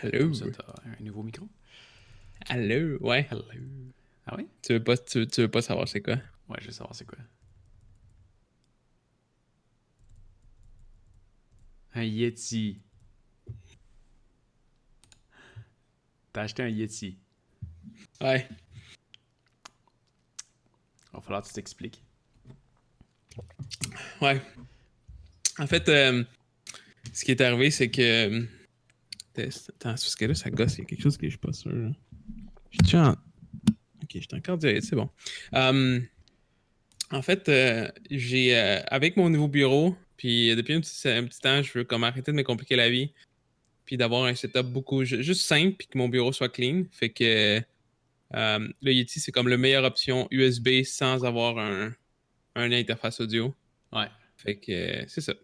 Allô? Comme ça, t'as un nouveau micro. Allô? Ouais. Hello. Ah oui? Tu veux pas savoir c'est quoi? Ouais, je veux savoir c'est quoi. Un Yeti. T'as acheté un Yeti. Ouais. Va falloir que tu t'expliques. Ouais. En fait, ce qui est arrivé, c'est que. Attends, c'est parce que là, ça gosse. Il y a quelque chose que je suis pas sûr. Là. Je suis en. Ok, je suis encore direct, c'est bon. En fait, j'ai. Avec mon nouveau bureau, puis depuis un petit temps, je veux comme arrêter de me compliquer la vie, puis d'avoir un setup beaucoup juste simple, puis que mon bureau soit clean. Fait que. Le Yeti, c'est comme la meilleure option USB sans avoir un interface audio. Ouais. Fait que c'est ça.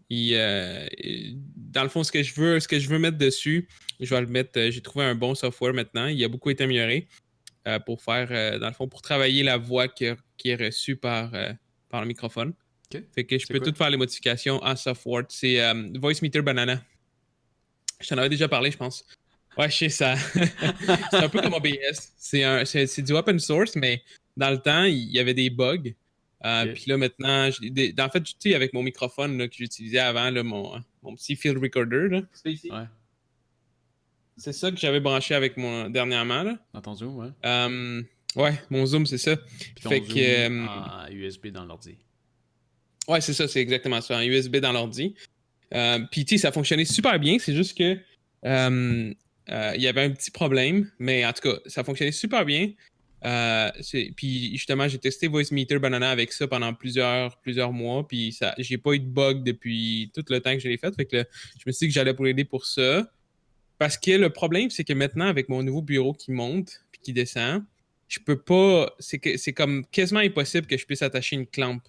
Dans le fond, ce que je veux mettre dessus, je vais le mettre. J'ai trouvé un bon software maintenant. Il a beaucoup été amélioré pour faire, dans le fond, pour travailler la voix qui est reçue par le microphone. Ok. Fait que je C'est peux quoi? tout faire les modifications en software. C'est Voice Meter Banana. Je t'en avais déjà parlé, je pense. Ouais, je sais ça. C'est un peu comme OBS. C'est du open source, mais dans le temps, il y avait des bugs. Ok. Puis là, maintenant, en fait, tu sais, avec mon microphone là, que j'utilisais avant, là, mon petit field recorder, là, c'est ici. Ouais. C'est ça que j'avais branché avec moi dernièrement. Là. Dans ton Zoom, ouais. Euh, ouais, mon Zoom, c'est ça. Puis ton Fait que, Zoom en USB dans l'ordi. ouais, c'est ça, c'est exactement ça, un USB dans l'ordi. Puis, tu sais, ça fonctionnait super bien. C'est juste que il y avait un petit problème, mais en tout cas, ça fonctionnait super bien. Puis justement, j'ai testé Voicemeeter Banana avec ça pendant plusieurs mois, puis j'ai pas eu de bug depuis tout le temps que je l'ai fait. Fait que là, je me suis dit que j'allais pour aider pour ça. Parce que le problème, c'est que maintenant, avec mon nouveau bureau qui monte puis qui descend, je peux pas. C'est comme quasiment impossible que je puisse attacher une clampe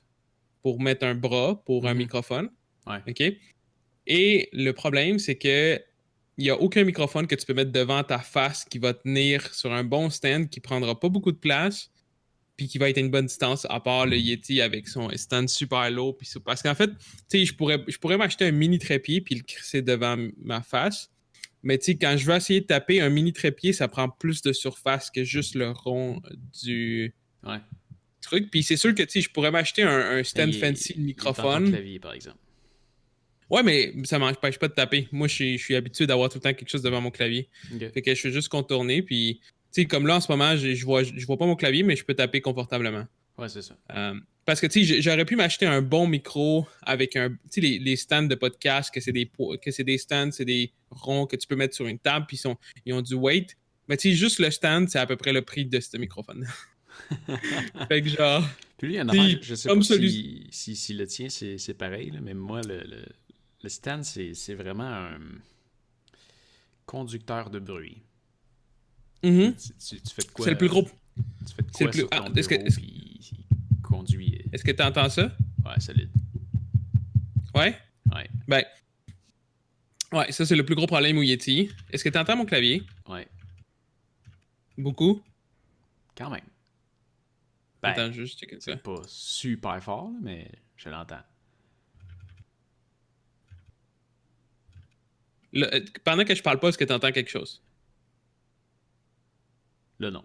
pour mettre un bras pour un Mhm. microphone. Ouais. OK? Et le problème, c'est que il n'y a aucun microphone que tu peux mettre devant ta face qui va tenir sur un bon stand qui prendra pas beaucoup de place puis qui va être à une bonne distance, à part le Yeti avec son stand super low. Parce qu'en fait, tu sais, je pourrais m'acheter un mini trépied puis le crisser devant ma face. Mais tu sais, quand je veux essayer de taper un mini trépied, ça prend plus de surface que juste le rond du Ouais. truc. Puis c'est sûr que tu sais, je pourrais m'acheter un Mais stand fancy de il est dans ton microphone. clavier, par exemple. Ouais, mais ça m'empêche pas de taper. Moi, je suis habitué d'avoir tout le temps quelque chose devant mon clavier. Ok. Fait que je fais juste contourner. Puis, tu sais, comme là, en ce moment, je vois pas mon clavier, mais je peux taper confortablement. Ouais, c'est ça. Parce que, tu sais, j'aurais pu m'acheter un bon micro avec tu sais, les stands de podcast, que c'est des stands, c'est des ronds que tu peux mettre sur une table, puis ils ont du weight. Mais, tu sais, juste le stand, c'est à peu près le prix de ce microphone. Fait que, genre, Puis lui, il y a une affaire, tu sais, je sais pas comme celui. si le tien c'est pareil, là, mais moi, le stand, c'est vraiment un conducteur de bruit. Mhm. Tu fais de C'est quoi, le plus gros. tu fais de C'est le quoi plus. sur Ah, ton est-ce que, bureau, est-ce, puis il conduit. est-ce que tu entends ça? Ouais, solide. Ouais? Ouais, Ben, ouais, ça, c'est le plus gros problème au Yeti. Est-ce que tu entends mon clavier? ouais, Beaucoup? quand même. Ben, Attends, juste checker ça. c'est pas super fort, là, mais je l'entends. Là, pendant que je parle pas, est-ce que tu entends quelque chose? Là, non.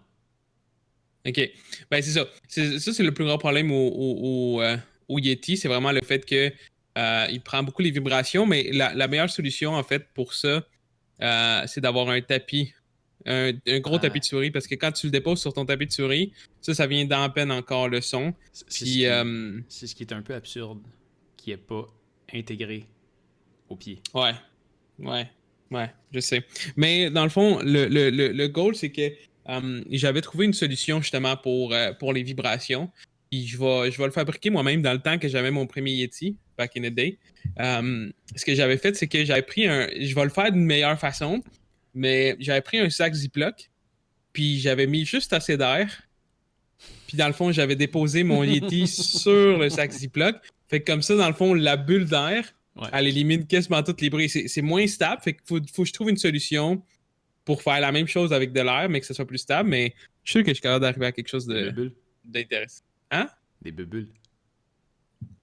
OK. Ben, c'est ça. Ça, c'est le plus gros problème au Yeti. C'est vraiment le fait que il prend beaucoup les vibrations, mais la meilleure solution, en fait, pour ça, c'est d'avoir un tapis. Un gros tapis Ah, de souris, parce que quand tu le déposes sur ton tapis de souris, ça vient d'en peine encore le son. Puis, c'est ce qui est un peu absurde, qui est pas intégré au pied. ouais. Ouais, ouais, je sais. Mais dans le fond, le goal, c'est que j'avais trouvé une solution justement pour les vibrations. Puis je vais le fabriquer moi-même dans le temps que j'avais mon premier Yeti, back in the day. Ce que j'avais fait, c'est que j'avais pris un. Je vais le faire d'une meilleure façon, mais j'avais pris un sac Ziploc, puis j'avais mis juste assez d'air. Puis dans le fond, j'avais déposé mon Yeti sur le sac Ziploc. Fait que comme ça, dans le fond, la bulle d'air, Ouais. elle élimine quasiment tous les bruits. C'est moins stable. Fait qu'il faut que je trouve une solution pour faire la même chose avec de l'air, mais que ce soit plus stable. Mais je suis sûr que je suis capable d'arriver à quelque chose Des bulles. d'intéressant. Hein? Des bulles.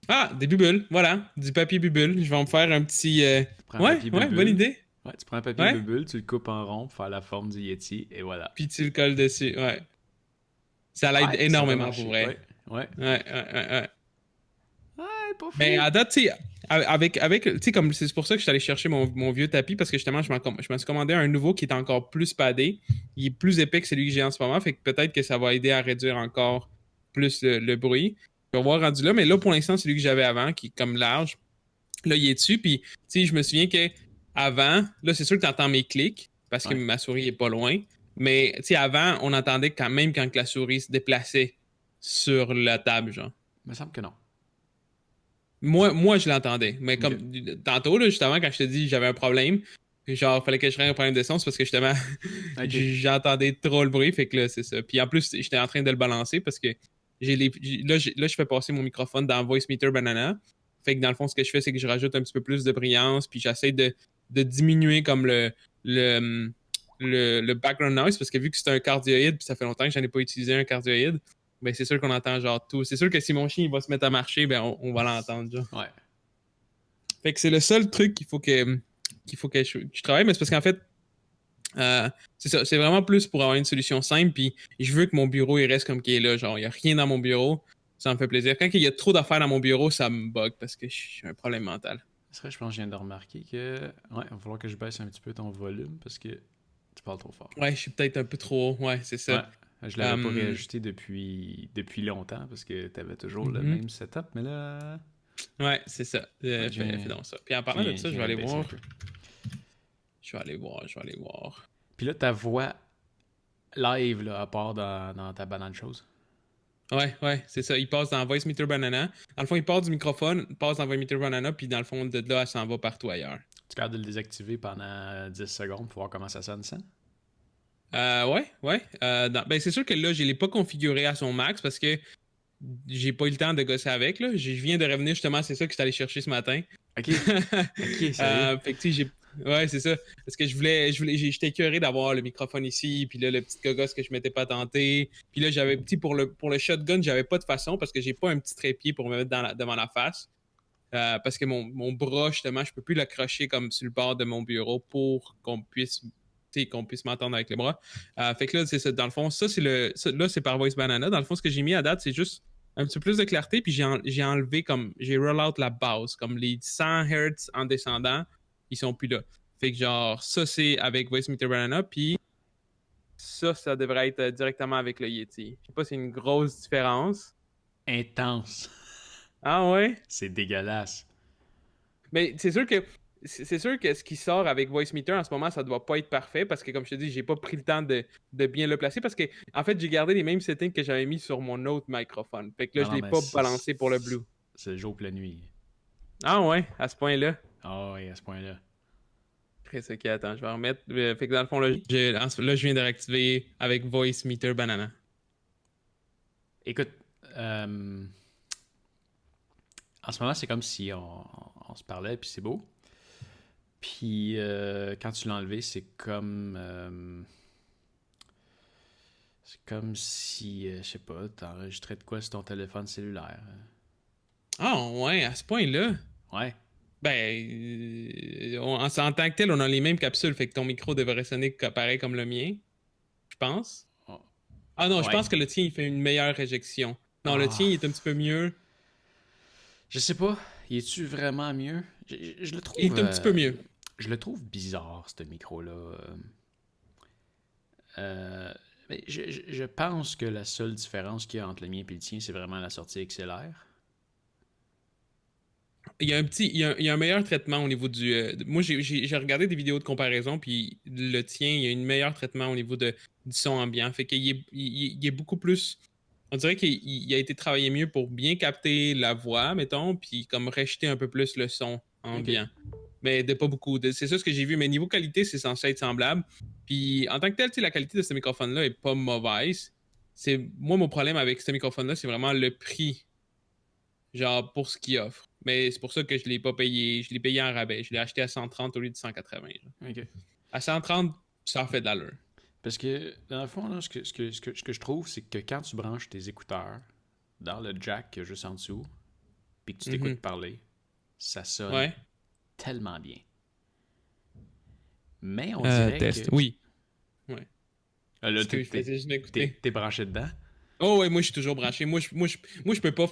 Ah, des bubules. Voilà. Du papier bubule. Je vais me faire un petit. Prends un Ouais, papier ouais, bonne bulle. idée. Ouais, tu prends un papier Ouais? bulle, tu le coupes en rond pour faire la forme du Yeti, et voilà. Puis tu le colles dessus, ouais. Ça l'aide Ouais, ça peut énormément pour marcher. vrai. Ouais, ouais. Ouais. Ouais, pas Mais fou. à date, tu sais, tu sais, comme c'est pour ça que je suis allé chercher mon vieux tapis parce que justement, je me suis commandé un nouveau qui est encore plus padé. Il est plus épais que celui que j'ai en ce moment, fait que peut-être que ça va aider à réduire encore plus le bruit. Je vais voir rendu là, mais là, pour l'instant, celui que j'avais avant, qui est comme large, là, il est dessus. Puis, tu sais, je me souviens que avant, là, c'est sûr que tu entends mes clics parce que Ouais. ma souris est pas loin. Mais, tu sais, avant, on entendait quand même quand que la souris se déplaçait sur la table, genre. Il me semble que non. Moi, je l'entendais. Mais Ok. comme tantôt, là, justement, quand je te dis j'avais un problème, genre, fallait que je règle un problème de son, c'est parce que justement, Ok. j'entendais trop le bruit, fait que là, c'est ça. Puis en plus, j'étais en train de le balancer parce que là, je fais passer mon microphone dans Voice Meter Banana. Fait que dans le fond, ce que je fais, c'est que je rajoute un petit peu plus de brillance, puis j'essaie de diminuer comme le, le background noise, parce que vu que c'est un cardioïde, puis ça fait longtemps que j'en ai pas utilisé un cardioïde, ben c'est sûr qu'on entend genre tout. C'est sûr que si mon chien il va se mettre à marcher, ben on va l'entendre, genre. Ouais. Fait que c'est le seul truc qu'il faut que je travaille, mais c'est parce qu'en fait, c'est ça, c'est vraiment plus pour avoir une solution simple, puis je veux que mon bureau il reste comme qu'il est là, genre il n'y a rien dans mon bureau, ça me fait plaisir. Quand il y a trop d'affaires dans mon bureau, ça me bug parce que j'ai un problème mental. C'est vrai, je pense que je viens de remarquer que. Ouais, il va falloir que je baisse un petit peu ton volume parce que tu parles trop fort. Ouais, je suis peut-être un peu trop. Ouais, c'est ça. Ouais. Je l'avais pas Hum, réajusté depuis longtemps parce que t'avais toujours le mhm. même setup, mais là. Ouais, c'est ça. Ouais, Fais donc ça. Puis en je parlant de viens, ça, je je viens vais de le aller baisser un voir. peu. Je vais aller voir. Puis là, ta voix live, là, à part dans ta banane chose. Ouais, c'est ça. Il passe dans Voice Meter Banana. Dans le fond, il part du microphone, passe dans Voice Meter Banana, puis dans le fond, de là, elle s'en va partout ailleurs. Tu gardes de le désactiver pendant 10 secondes pour voir comment ça sonne sans? Ouais. Ben, c'est sûr que là, je l'ai pas configuré à son max parce que j'ai pas eu le temps de gosser avec. Là. Je viens de revenir justement, c'est ça que je suis allé chercher ce matin. Ok. Ok, sérieux. Fait que tu sais, Ouais, c'est ça. Parce que j'étais écœuré d'avoir le microphone ici, puis là, le petit gogos que je m'étais pas tenté. Puis là, j'avais, petit pour le shotgun, j'avais pas de façon parce que j'ai pas un petit trépied pour me mettre devant la face. Parce que mon bras, justement, je peux plus l'accrocher comme sur le bord de mon bureau pour qu'on puisse m'entendre avec les bras. Fait que là, c'est ça. Dans le fond, là, c'est par Voice Banana. Dans le fond, ce que j'ai mis à date, c'est juste un petit peu plus de clarté, puis j'ai enlevé comme, j'ai roll out la base, comme les 100 Hz en descendant, ils sont plus là. Fait que genre, ça, c'est avec Voice Meter Banana, puis ça devrait être directement avec le Yeti. Je sais pas si c'est une grosse différence. Intense. Ah ouais? C'est dégueulasse. Mais c'est sûr que ce qui sort avec Voice Meter en ce moment, ça doit pas être parfait parce que comme je te dis, j'ai pas pris le temps de bien le placer parce que en fait, j'ai gardé les mêmes settings que j'avais mis sur mon autre microphone. Fait que là, Non, je non, l'ai mais pas balancé pour le Blue. c'est le jour pour la nuit. Ah ouais, à ce point-là. Ah ouais, à ce point-là. Très ok, attends, je vais remettre. Fait que dans le fond, là, je viens de réactiver avec Voice Meter Banana. Écoute, euh, en ce moment, c'est comme si on se parlait, puis c'est beau. Puis quand tu l'as enlevé, c'est comme si, je sais pas, t'enregistrais de quoi sur ton téléphone cellulaire. Ah ouais, à ce point-là. Ouais. Ben, en tant que tel, on a les mêmes capsules, fait que ton micro devrait sonner pareil comme le mien, je pense. Oh, Ah non, je ouais. pense que le tien, il fait une meilleure réjection. Non, le tien, Ah, il est un petit peu mieux. je sais pas. Y est-tu vraiment mieux? Je le Il trouve. est un petit peu mieux. Je le trouve bizarre, ce micro-là. Mais je pense que la seule différence qu'il y a entre le mien et le tien, c'est vraiment la sortie XLR. Il y a un meilleur traitement au niveau du. Moi, j'ai regardé des vidéos de comparaison, puis le tien, il y a un meilleur traitement au niveau du son ambiant. Fait qu'il il est beaucoup plus. On dirait qu'il a été travaillé mieux pour bien capter la voix, mettons, puis comme rejeter un peu plus le son Ok. ambiant. Mais de pas beaucoup. C'est ça ce que j'ai vu. Mais niveau qualité, c'est censé être semblable. Puis en tant que tel, tu sais, la qualité de ce microphone-là est pas mauvaise. Moi, mon problème avec ce microphone-là, c'est vraiment le prix, genre pour ce qu'il offre. Mais c'est pour ça que je l'ai pas payé. Je l'ai payé en rabais. Je l'ai acheté à 130 au lieu de 180. Genre. Ok. À 130, ça en fait de l'allure. Parce que, dans le fond, là, ce que je trouve, c'est que quand tu branches tes écouteurs dans le jack qui est juste en dessous, puis que tu t'écoutes Mhm. parler, ça sonne Ouais. tellement bien. Mais on dirait test, que... oui. Ouais. Là, T'es branché dedans? Oh ouais, moi je suis toujours branché. Moi, je peux pas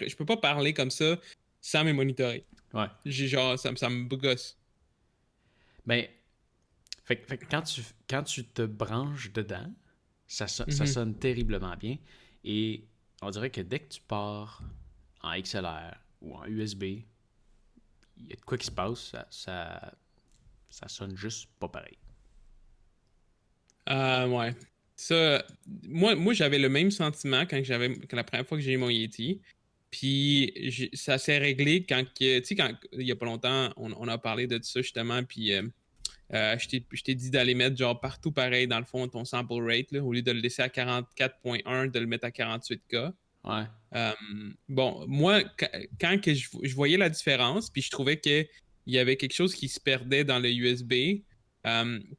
je peux pas parler comme ça sans me monitorer. Ouais. Genre, ça me gosse. Ben, fait que quand tu te branches dedans, ça Mhm. sonne terriblement bien. Et on dirait que dès que tu pars en XLR ou en USB, il y a de quoi qui se passe, ça sonne juste pas pareil. Ouais. Ça, moi j'avais le même sentiment quand la première fois que j'ai eu mon Yeti. Puis ça s'est réglé tu sais, quand il y a pas longtemps, on a parlé de ça justement. Puis je t'ai dit d'aller mettre genre partout pareil dans le fond ton sample rate, là, au lieu de le laisser à 44.1, de le mettre à 48K. Ouais. Euh, bon, moi, quand que je voyais la différence, puis je trouvais qu'il y avait quelque chose qui se perdait dans le USB.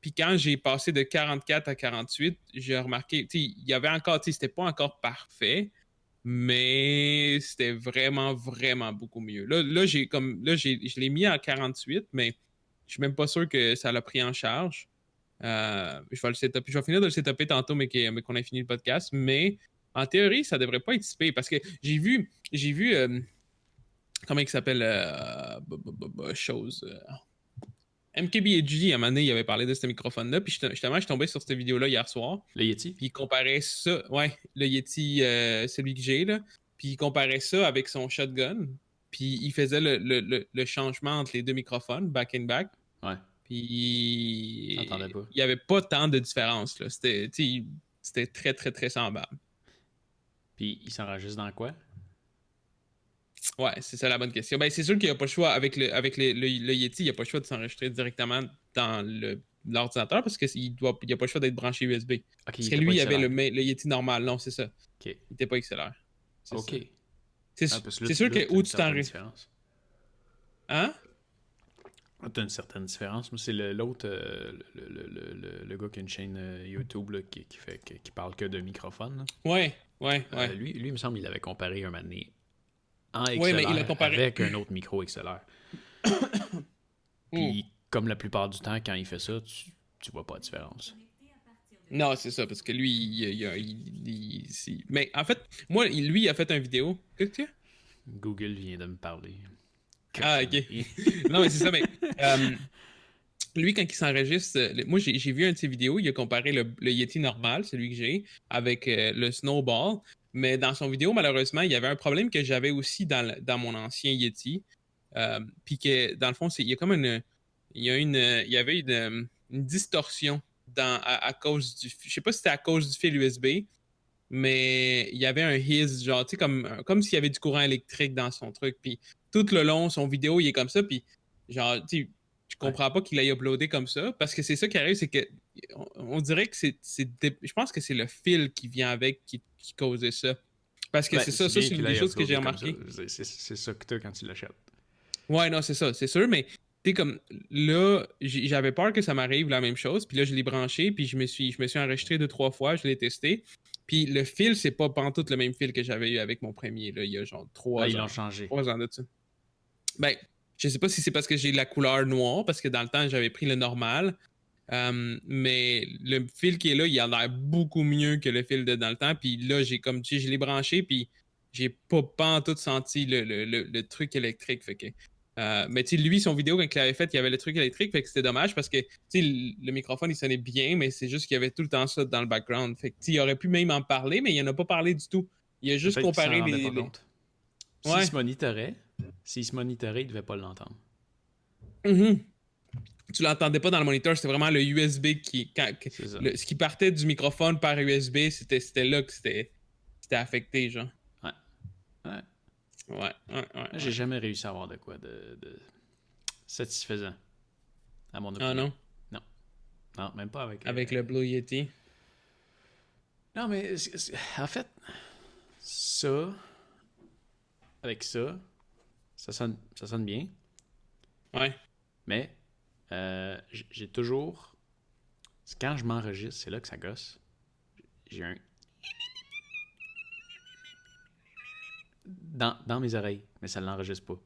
Puis quand j'ai passé de 44 à 48, j'ai remarqué, tu sais, il y avait encore, tu sais, c'était pas encore parfait, mais c'était vraiment, vraiment beaucoup mieux. Je l'ai mis à 48, mais je suis même pas sûr que ça l'a pris en charge. Je vais finir de le setuper tantôt, mais qu'on ait fini le podcast. Mais en théorie, ça devrait pas être si pire parce que j'ai vu, comment il s'appelle, chose. MKBHD, à un moment donné, il avait parlé de ce microphone-là. Puis justement, je suis tombé sur cette vidéo-là hier soir. Le Yeti? Puis il comparait ça, ouais, le Yeti, celui que j'ai, là. Puis il comparait ça avec son shotgun. Puis il faisait le changement entre les deux microphones, back and back. Ouais. Puis J'entendais pas. il n'y avait pas tant de différence, là. C'était très, très, très semblable. Puis il s'enregistre dans quoi? Ouais, c'est ça la bonne question. Ben, c'est sûr qu'il n'y a pas le choix avec le Yeti, il n'y a pas le choix de s'enregistrer directement dans l'ordinateur parce qu'il n'y a pas le choix d'être branché USB. Ok, il Parce que était pas lui, il avait XLR. le Yeti normal. Non, c'est ça. Ok. Il n'était pas XLR. C'est ça. Ok. Ah, parce que C'est sûr là, que t'as où une tu certaine t'enregistres. différence. Hein? Là, t'as une certaine différence. Moi, c'est l'autre, le gars qui a une chaîne YouTube là, qui parle que de microphone. Là. Ouais, ouais, ouais. Lui, il me semble qu'il avait comparé un moment donné en Ouais, mais il a XLR comparé. avec un autre micro XLR. Hmm. Puis, comme la plupart du temps, quand il fait ça, tu vois pas la différence. Non, c'est ça, parce que lui, mais en fait, moi, lui, il a fait une vidéo. Qu'est-ce que tu Google vient de me parler. Ah, ok. Cochonnerie. Non, mais c'est ça, mais lui, quand il s'enregistre, moi, j'ai vu un de ses vidéos, il a comparé le Yeti normal, celui que j'ai, avec le Snowball. Mais dans son vidéo, malheureusement, il y avait un problème que j'avais aussi dans mon ancien Yeti. Puis que, dans le fond, il y a comme il y avait une distorsion à cause je sais pas si c'était à cause du fil USB, mais il y avait un hiss, genre, tu sais, comme s'il y avait du courant électrique dans son truc. Puis tout le long, son vidéo, il est comme ça. Puis, genre, tu sais, je Ouais. comprends pas qu'il ait uploadé comme ça. Parce que c'est ça qui arrive, c'est que on dirait que je pense que c'est le fil qui vient avec qui causait ça. Parce que Ben, c'est ça, c'est ça, bien c'est une qu'il des ait choses que j'ai uploadé comme ça. remarqué. C'est ça que t'as quand tu l'achètes. Ouais, non, c'est ça, c'est sûr, mais tu sais, comme là, j'avais peur que ça m'arrive la même chose, puis là, je l'ai branché, puis je me suis enregistré 2, 3 fois, je l'ai testé, puis le fil, c'est pas pantoute le même fil que j'avais eu avec mon premier, là, il y a genre Ah, 3 ils l'ont ans. changé. 3 ans de ça. Ben, je sais pas si c'est parce que j'ai la couleur noire, parce que dans le temps, j'avais pris le normal, mais le fil qui est là, il a l'air beaucoup mieux que le fil de dans le temps, puis là, j'ai comme, tu sais, je l'ai branché, puis j'ai pas pantoute senti le truc électrique, fait que. Mais tu sais, lui, son vidéo, quand il l'avait fait, il y avait le truc électrique, fait que c'était dommage parce que tu sais, le microphone, il sonnait bien, mais c'est juste qu'il y avait tout le temps ça dans le background. Fait que tu sais, il aurait pu même en parler, mais il en a pas parlé du tout. Il a juste Peut-être qu'il s'en comparé rendait pas compte. S'il Ouais. se monitorait, il devait pas l'entendre. Mhm. Tu l'entendais pas dans le moniteur, c'était vraiment le USB C'est ça. ce qui partait du microphone par USB, c'était là que c'était affecté, genre. Ouais. Ouais. Ouais, ouais, ouais, J'ai ouais. jamais réussi à avoir de quoi de satisfaisant, à mon Ah opinion. non, Non. Non, même pas avec. avec le Blue Yeti. Non, mais en fait, ça, avec ça sonne bien, Ouais. mais j'ai toujours. Quand je m'enregistre, c'est là que ça gosse. J'ai un. Dans mes oreilles, mais ça ne l'enregistre pas.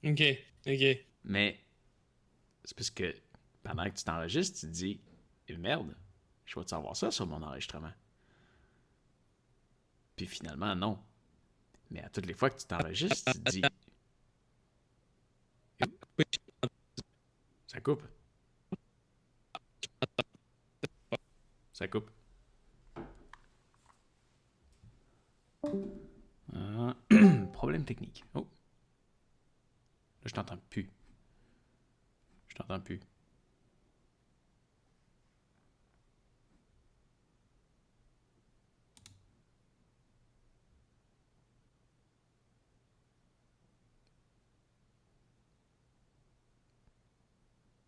Ok, ok. Mais c'est parce que pendant que tu t'enregistres, tu te dis merde, je vais-tu avoir ça sur mon enregistrement? Puis finalement, non. Mais à toutes les fois que tu t'enregistres, tu te dis ça coupe. Ça coupe. Problème technique. Oh. Là, je t'entends plus. Je t'entends plus.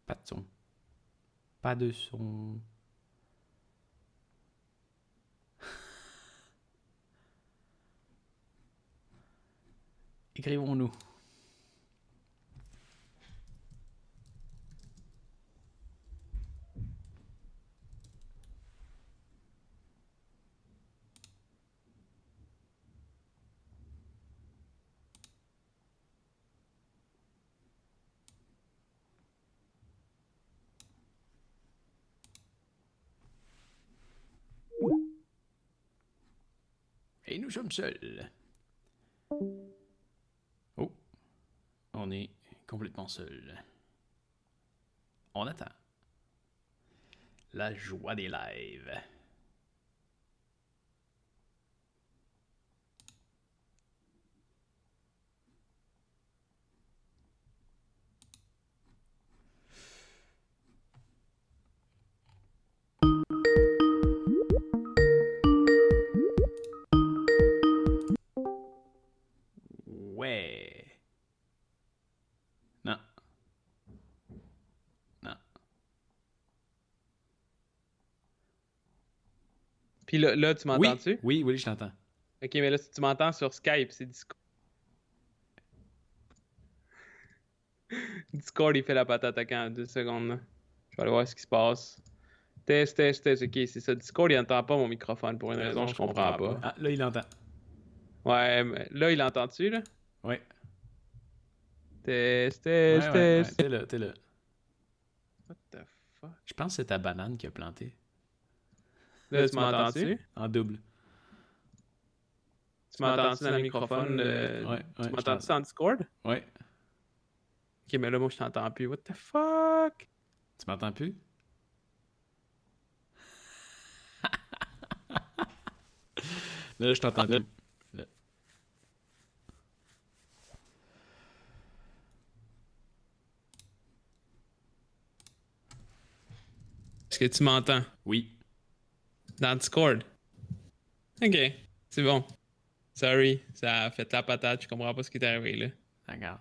Pas de son. Pas de son. Écrivons-nous. Et nous sommes seuls. Oh, on est complètement seuls. On attend. La joie des lives. Ouais. Non. Non. Puis là, tu m'entends-tu? Oui, je t'entends. Ok, mais là, si tu m'entends sur Skype, c'est Discord. Discord, il fait la patate à quand? 2 secondes, là. Je vais aller voir ce qui se passe. Test. Ok, c'est ça. Discord, il entend pas mon microphone pour une raison, je comprends pas. Ah, là, il entend. Ouais, mais là, il entend-tu, là? Ouais. Test. T'es là. What the fuck? Je pense que c'est ta banane qui a planté. Là, tu m'entends-tu? En double. Tu m'entends-tu dans le microphone? Ouais, Tu m'entends-tu en Discord? Ouais. Ok, mais là, moi, je t'entends plus. What the fuck? Tu m'entends plus? Là, je t'entends plus. Là. Est-ce que tu m'entends? Oui. Dans Discord? Ok, c'est bon. Sorry, ça a fait la patate, je comprends pas ce qui est arrivé, là. Regarde.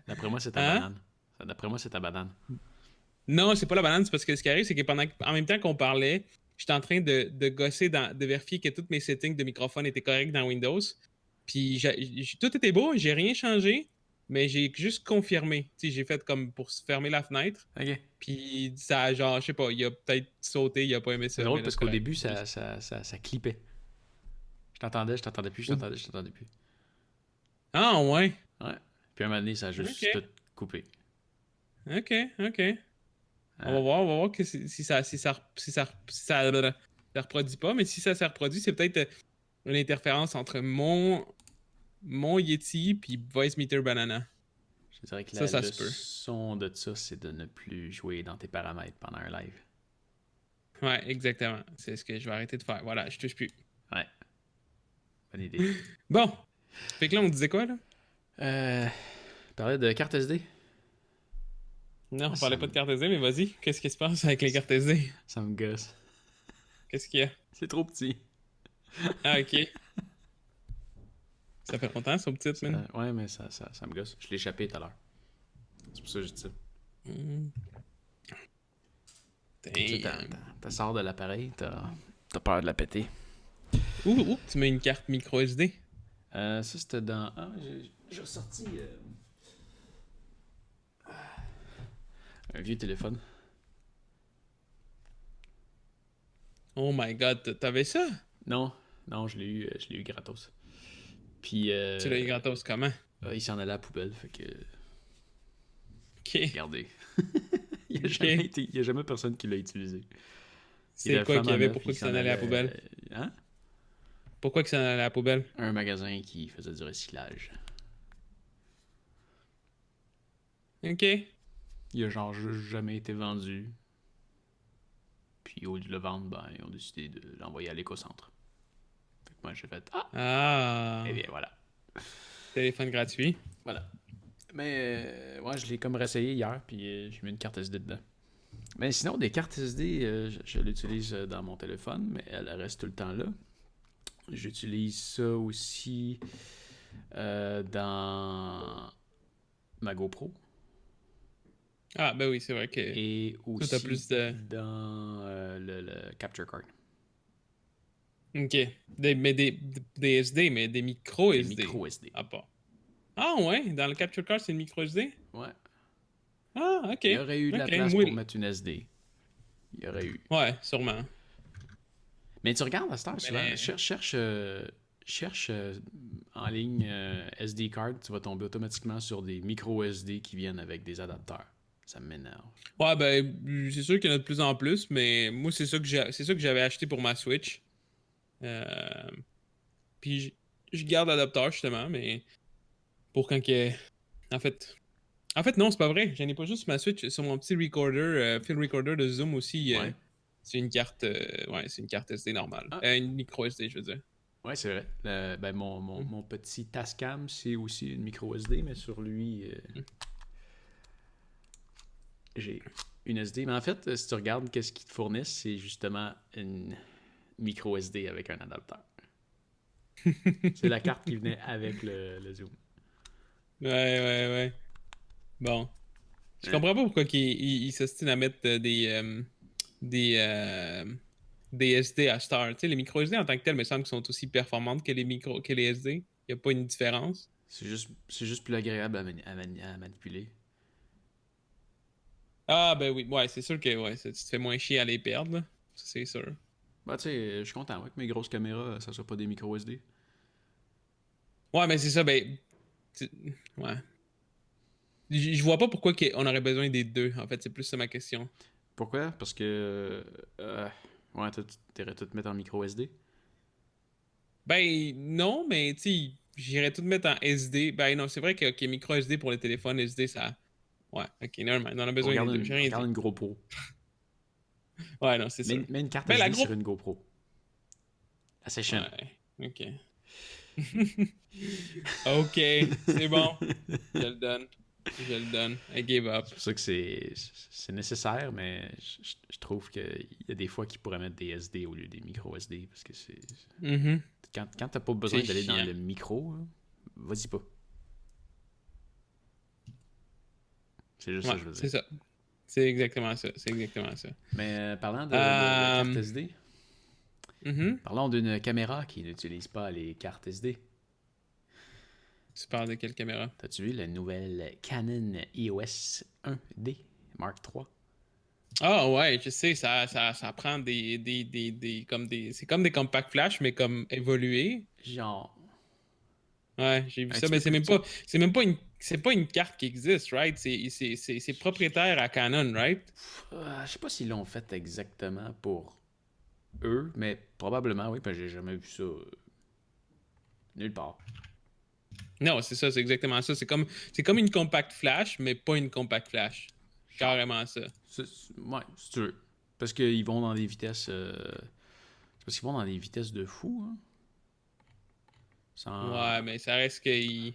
D'après moi, c'est ta Hein? banane. D'après moi, c'est ta banane. Non, c'est pas la banane, c'est parce que ce qui arrive, c'est que en même temps qu'on parlait, j'étais en train de gosser, de vérifier que tous mes settings de microphone étaient corrects dans Windows. Puis tout était beau, j'ai rien changé, mais j'ai juste confirmé. Tu sais, j'ai fait comme pour fermer la fenêtre. OK. Puis ça, genre, je sais pas, il a peut-être sauté, il a pas aimé ça. C'est drôle mais là, parce c'est qu'au correct. début, ça clippait. Je t'entendais plus. Ah, ouais. Ouais. Puis à un moment donné, ça a juste Ok. tout coupé. Ok. On va voir que ça reproduit pas, mais si ça se reproduit, c'est peut-être une interférence entre mon Yeti puis Voice Meter Banana. Je dirais que Ça le se peut. son de ça, c'est de ne plus jouer dans tes paramètres pendant un live. Ouais, exactement. C'est ce que je vais arrêter de faire. Voilà, je touche plus. Ouais. Bonne idée. Bon. Fait que là, on disait quoi, là? Parlais de carte SD. Non, on Ah, parlait pas de carte SD, mais vas-y. Qu'est-ce qui se passe avec les cartes SD? Ça me gosse. Qu'est-ce qu'il y a? C'est trop petit. Ah, ok. Ça fait longtemps, elles sont petites, man. Ouais, mais ça me gosse. Je l'ai échappé tout à l'heure. C'est pour ça que je dis ça. Tu sais, t'as sort de l'appareil, t'as peur de la péter. Ouh, tu mets une carte micro SD. Ça, c'était dans... Ah, j'ai ressorti... un vieux téléphone. Oh my god, t'avais ça? Non, je l'ai eu gratos. Puis... Tu l'as eu gratos comment? il s'en allait à la poubelle, fait que... Ok. Regardez. Il y a jamais personne qui l'a utilisé. C'est quoi qu'il y avait? Pourquoi il s'en allait à la poubelle? Hein? Pourquoi il s'en allait à la poubelle? Un magasin qui faisait du recyclage. Ok. Il a genre juste jamais été vendu. Puis au lieu de le vendre, ben, ils ont décidé de l'envoyer à l'éco-centre. Fait que moi, j'ai fait Ah! Eh bien, voilà. Téléphone gratuit. Voilà. Mais, ouais, je l'ai comme réessayé hier, puis j'ai mis une carte SD dedans. Mais sinon, des cartes SD, je l'utilise dans mon téléphone, mais elle reste tout le temps là. J'utilise ça aussi dans ma GoPro. Ah, ben oui, c'est vrai que Et aussi t'as plus de... dans le Capture Card. Ok. Des SD, mais des micro Des SD. micro SD. Ah, pas. Ah ouais, dans le Capture Card, c'est une micro SD? Ouais. Ah, ok. Il y aurait eu de la place oui. pour mettre une SD. Il y aurait eu. Ouais, sûrement. Mais tu regardes à cette heure, souvent, Mais- cherche en ligne SD card, tu vas tomber automatiquement sur des micro SD qui viennent avec des adapteurs. Ça m'énerve. Ouais, ben, c'est sûr qu'il y en a de plus en plus, mais moi, c'est ça que j'avais acheté pour ma Switch. Puis, je garde l'adapteur, justement, mais pour quand que... En fait, non, c'est pas vrai. J'en ai pas juste sur ma Switch. Sur mon petit recorder, field recorder de Zoom aussi, Ouais. c'est une carte... ouais, c'est une carte SD normale. Ah. Une micro SD, je veux dire. Ouais, c'est vrai. Mon petit Tascam, c'est aussi une micro SD, mais sur lui, j'ai une SD. Mais en fait, si tu regardes qu'est-ce qu'ils te fournissent, c'est justement une micro SD avec un adapteur. C'est la carte qui venait avec le Zoom. Ouais. Bon. Je comprends pas pourquoi ils s'ostinent à mettre des SD à Star. Tu sais, les micro SD en tant que tels me semble qu'ils sont aussi performantes que les SD. Il n'y a pas une différence. C'est juste plus agréable à manipuler. Ah, ben oui. Ouais, c'est sûr que ouais, tu te fais moins chier à les perdre, là. Ça, c'est sûr. Bah, tu sais, je suis content ouais, que mes grosses caméras, ça soit pas des micro SD. Ouais, mais c'est ça, ben. Ouais. Je vois pas pourquoi on aurait besoin des deux, en fait. C'est plus ça ma question. Pourquoi? Parce que. Ouais, t'aurais tout mettre en micro SD. Ben, non, mais tu sais, j'irais tout mettre en SD. Ben, non, c'est vrai que micro SD pour les téléphones, SD, ça. Ouais, ok, nevermind. On en a besoin des deux. J'ai rien Regarde dit. une GoPro. Ouais, non, c'est sûr. Mets une carte Ben, la SD gros. sur une GoPro. La session. Ouais, ok. Ok, c'est bon. Je le donne. Je le donne. I give up. C'est pour ça que c'est nécessaire, mais je trouve qu'il y a des fois qu'ils pourraient mettre des SD au lieu des micro SD. Parce que c'est. Mhm. Quand t'as pas besoin C'est d'aller dans chiant. le micro, là, vas-y pas. C'est juste ça Ouais, que je veux c'est dire. ça. C'est exactement ça. C'est exactement ça. Mais parlant de carte SD, Mhm. parlons d'une caméra qui n'utilise pas les cartes SD. Tu parles de quelle caméra? T'as-tu vu la nouvelle Canon EOS 1D Mark III? Ah ouais, je sais, ça prend c'est comme des compacts flash, mais comme évolué. Genre, Ouais, j'ai vu un ça, petit mais peu plus petit. c'est pas une carte qui existe, right? C'est propriétaire à Canon, right? Je sais pas s'ils l'ont fait exactement pour eux, mais probablement oui, parce que j'ai jamais vu ça nulle part. Non, c'est ça, c'est exactement ça. C'est comme une compact flash, mais pas une compact flash. Carrément ça. Ouais, si tu veux. Parce qu'ils vont dans des vitesses. Parce qu'ils vont dans des vitesses de fou, hein. Ouais, mais ça reste que je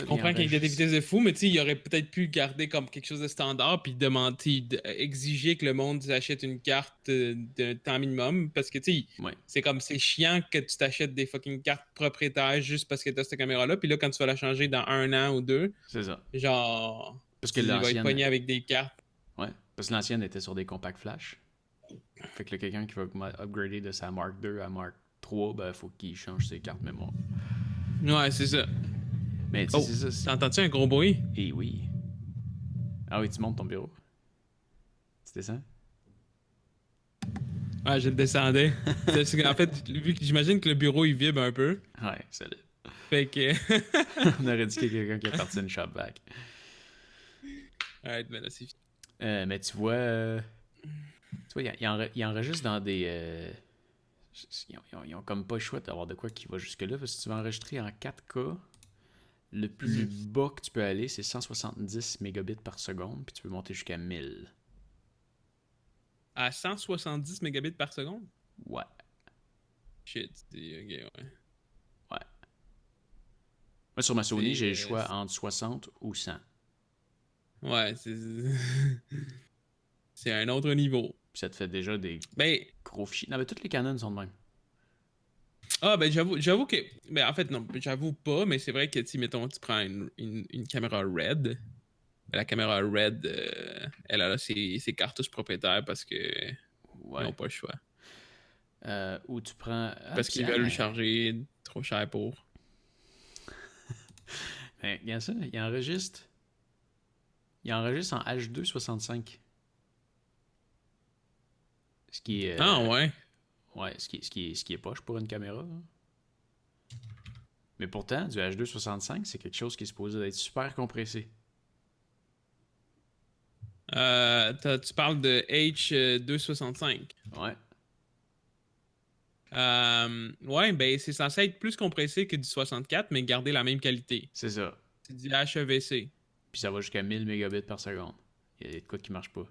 comprends qu'il y a des vitesses de fou, mais tu sais, il aurait peut-être pu le garder comme quelque chose de standard puis demander, exiger que le monde s'achète une carte d'un temps minimum parce que tu sais, Ouais. c'est chiant que tu t'achètes des fucking cartes propriétaires juste parce que t'as cette caméra-là, puis là, quand tu vas la changer dans 1 an ou 2, C'est ça. genre, Parce que tu vas être l'ancienne. pogné avec des cartes. Ouais. Parce que l'ancienne était sur des compacts flash. Fait que là, quelqu'un qui va upgrader de sa Mark II à Mark III, ben, faut qu'il change ses cartes mémoire. Ouais, c'est ça. Mais tu sais, Oh, c'est ça. t'entends-tu un gros bruit? Et oui. Ah oui, tu montes ton bureau. Tu descends? Ouais, je le descendais. En fait, vu que j'imagine que le bureau il vibre un peu. Ouais, salut. Fait que. On aurait dit qu'il y a quelqu'un qui est parti une shop vac. Ouais, ben là, c'est fini. Mais tu vois, il enregistre dans des. Ils ont comme pas le choix d'avoir de quoi qui va jusque-là. Parce que si tu vas enregistrer en 4K, le plus Mhm. bas que tu peux aller, c'est 170 mégabits par seconde, puis tu peux monter jusqu'à 1000. À 170 mégabits par seconde? Ouais, Shit, ok, ouais. ouais. Moi, sur ma Sony, j'ai le C'est. choix entre 60 ou 100. Ouais, c'est. C'est un autre niveau. Puis ça te fait déjà des Ben. gros fichiers. Non, mais toutes les Canon sont de même. Ah, ben j'avoue que. Ben en fait, non, j'avoue pas, mais c'est vrai que, si, mettons, tu prends une caméra RED. Ben, la caméra RED, elle a là ses cartouches propriétaires parce que ils Ouais. ont pas le choix. Ou tu prends. Ah, Parce qu'ils veulent le charger trop cher pour. ben, regarde ça, il enregistre. Il enregistre en H265. Ce qui est. Ah, ouais. Ouais, ce qui est poche pour une caméra. Hein. Mais pourtant, du H265, c'est quelque chose qui est supposé être super compressé. Tu parles de H265. Ouais, Ouais, ben c'est censé être plus compressé que du 64, mais garder la même qualité. c'est ça. C'est du HEVC. Puis ça va jusqu'à 1000 mégabits par seconde. Il y a de quoi qui marche pas.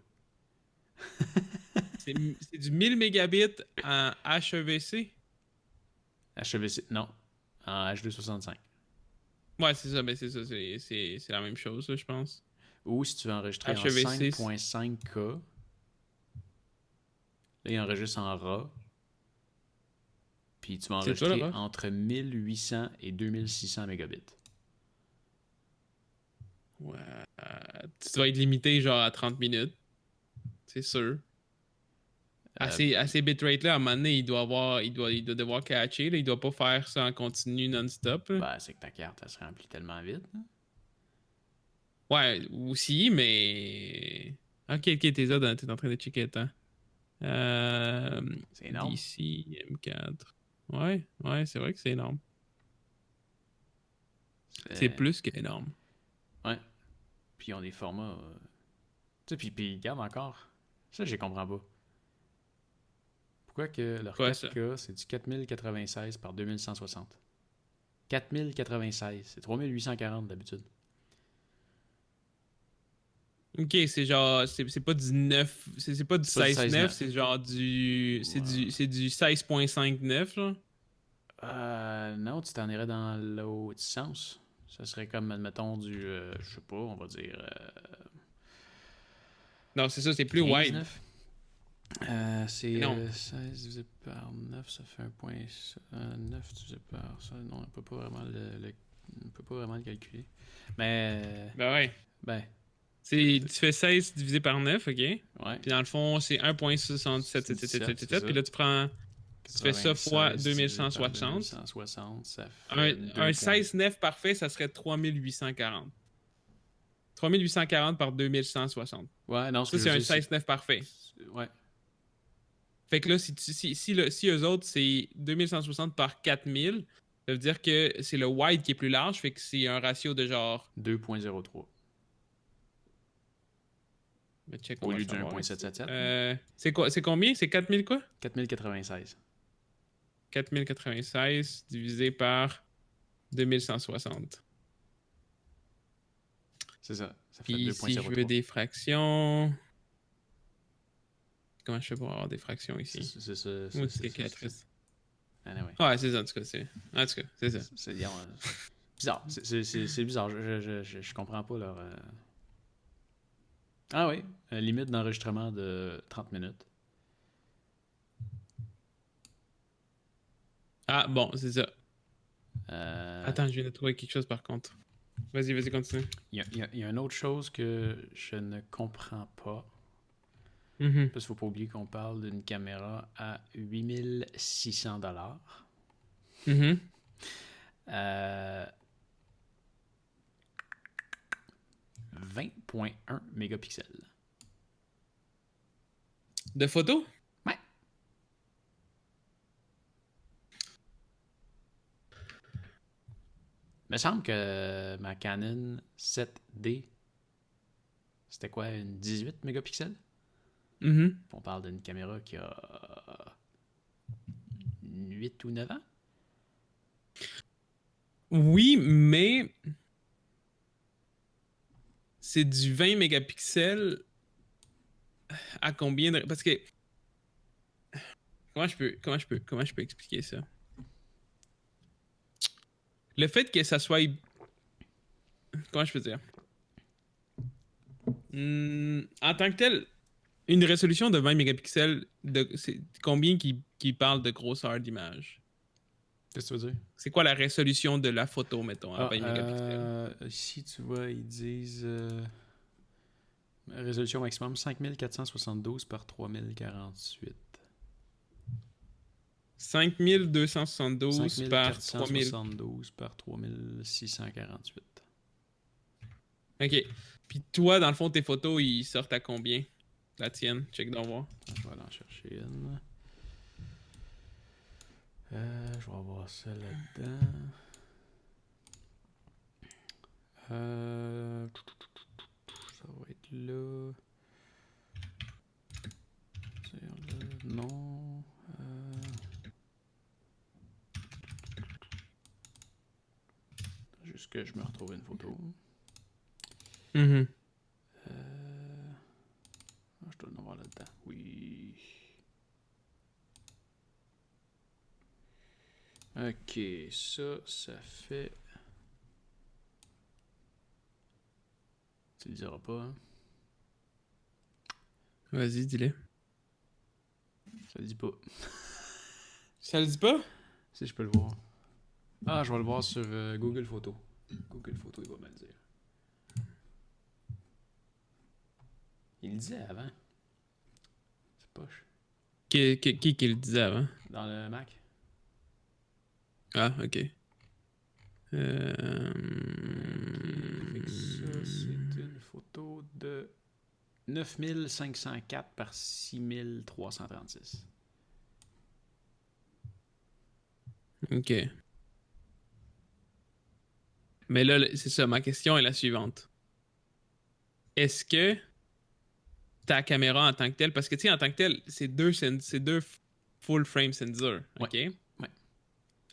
C'est du 1000 mégabits en HEVC. HEVC, non. En H265. Ouais, c'est ça, ben c'est ça, c'est la même chose, là, je pense. Ou si tu veux enregistrer en HEVC, 5.5K, là, il enregistre en RAW. Puis tu vas c'est quoi le enregistrer ref? entre 1800 et 2600 mégabits. Ouais. Tu vas être limité genre à 30 minutes, c'est sûr. Euh, À ces bitrates-là, à un moment donné, il doit devoir catcher, là, il doit pas faire ça en continu non-stop, là. ben, c'est que ta carte, elle se remplit tellement vite. Hein. Ouais, aussi, mais. Ok, ok, t'es en train de checker le temps. C'est énorme. DC M4. Ouais, ouais, c'est vrai que c'est énorme. C'est C'est- plus qu'énorme. Ouais. Puis ils ont des formats. Tu sais, puis regarde encore. Ça, je comprends pas. Pourquoi que leur Quoi ça? 4K, c'est du 4096 par 2160? 4096, c'est 3840 d'habitude. Ok, c'est genre. C'est pas du 9. C'est pas du C'est pas du 16-9, 16-9. c'est genre du. C'est du 16.59, là. Non, tu t'en irais dans l'autre sens. Ça serait comme, admettons, du. Je sais pas, on va dire. Non, c'est ça, c'est plus 15, wide. 9. Mais C'est non. 16 divisé par 9, ça fait 1.9 divisé par ça. Non, on peut pas vraiment on peut pas vraiment le calculer. Mais, Ben ouais. ben, Tu fais 16 divisé par 9, ok? Puis ouais. dans le fond, c'est 17, c'est 1.67777. ça. Puis là, tu fais ça fois 96 divisé par 2160. 2160, ça fait Un 16-9 parfait, ça serait 3840. 3840 par 2160. Ouais, non, ce Ça, que je c'est veux un dire, 16-9 parfait. Ouais, Fait que là, si eux autres, c'est 2160 par 4000, ça veut dire que c'est le wide qui est plus large. Fait que c'est un ratio de genre. 2.03 Mais check, on au va le lieu du savoir ici. 1.777. C'est quoi? C'est combien? C'est 4000 quoi? 4096. 4096 divisé par 2160. C'est ça. Ça fait Puis si je veux 2.03. des fractions. Comment je fais pour avoir des fractions ici? C'est ça. Moi, c'est calculatrice. Anyway. Ouais, c'est ça, en tout cas, c'est ça. C'est bizarre. C'est bizarre. Je comprends pas leur. Ah oui, limite d'enregistrement de 30 minutes. Ah, bon, c'est ça. Euh, Attends, je viens de trouver quelque chose par contre. Vas-y, continue. Il y a une autre chose que je ne comprends pas. Mhm. Parce qu'il ne faut pas oublier qu'on parle d'une caméra à 8600$. Mhm. 20.1 mégapixels. De photos? Ouais. Il me semble que ma Canon 7D, C'était quoi, une 18 mégapixels? Mhm. On parle d'une caméra qui a 8 ou 9 ans? Oui, mais c'est du 20 mégapixels à combien de... Parce que... comment je peux expliquer ça? Le fait que ça soit... Comment je peux dire? En tant que tel, une résolution de 20 mégapixels, c'est combien qui parle de grosseur d'image? Qu'est-ce que tu veux dire? C'est quoi la résolution de la photo, mettons, à 20 mégapixels? Ici, tu vois, ils disent résolution maximum 5472 par 3048. 5272 par 3000. 5472 par 3648. Ok. Puis toi, dans le fond, tes photos, ils sortent à combien? La tienne, check d'en voir. Je vais aller en chercher une. Je vais avoir ça là-dedans. Ça va être là. Non. Juste que je me retrouve une photo. Mhm. Je dois en avoir là-dedans. Oui. Ok, ça fait. Tu le diras pas, hein? Vas-y, dis-le. Ça le dit pas. Ça le dit pas? Si je peux le voir. Ah, je vais le voir sur Google Photos. Google Photos, il va me le dire. Il le disait avant. C'est poche. Qui le disait avant? Dans le Mac. Ah, ok. Fait que ça, c'est une photo de 9504 par 6336. Ok. Mais là, c'est ça, ma question est la suivante. Est-ce que ta caméra en tant que telle, parce que tu sais, en tant que telle, c'est deux full frame sensors, ok? Ouais.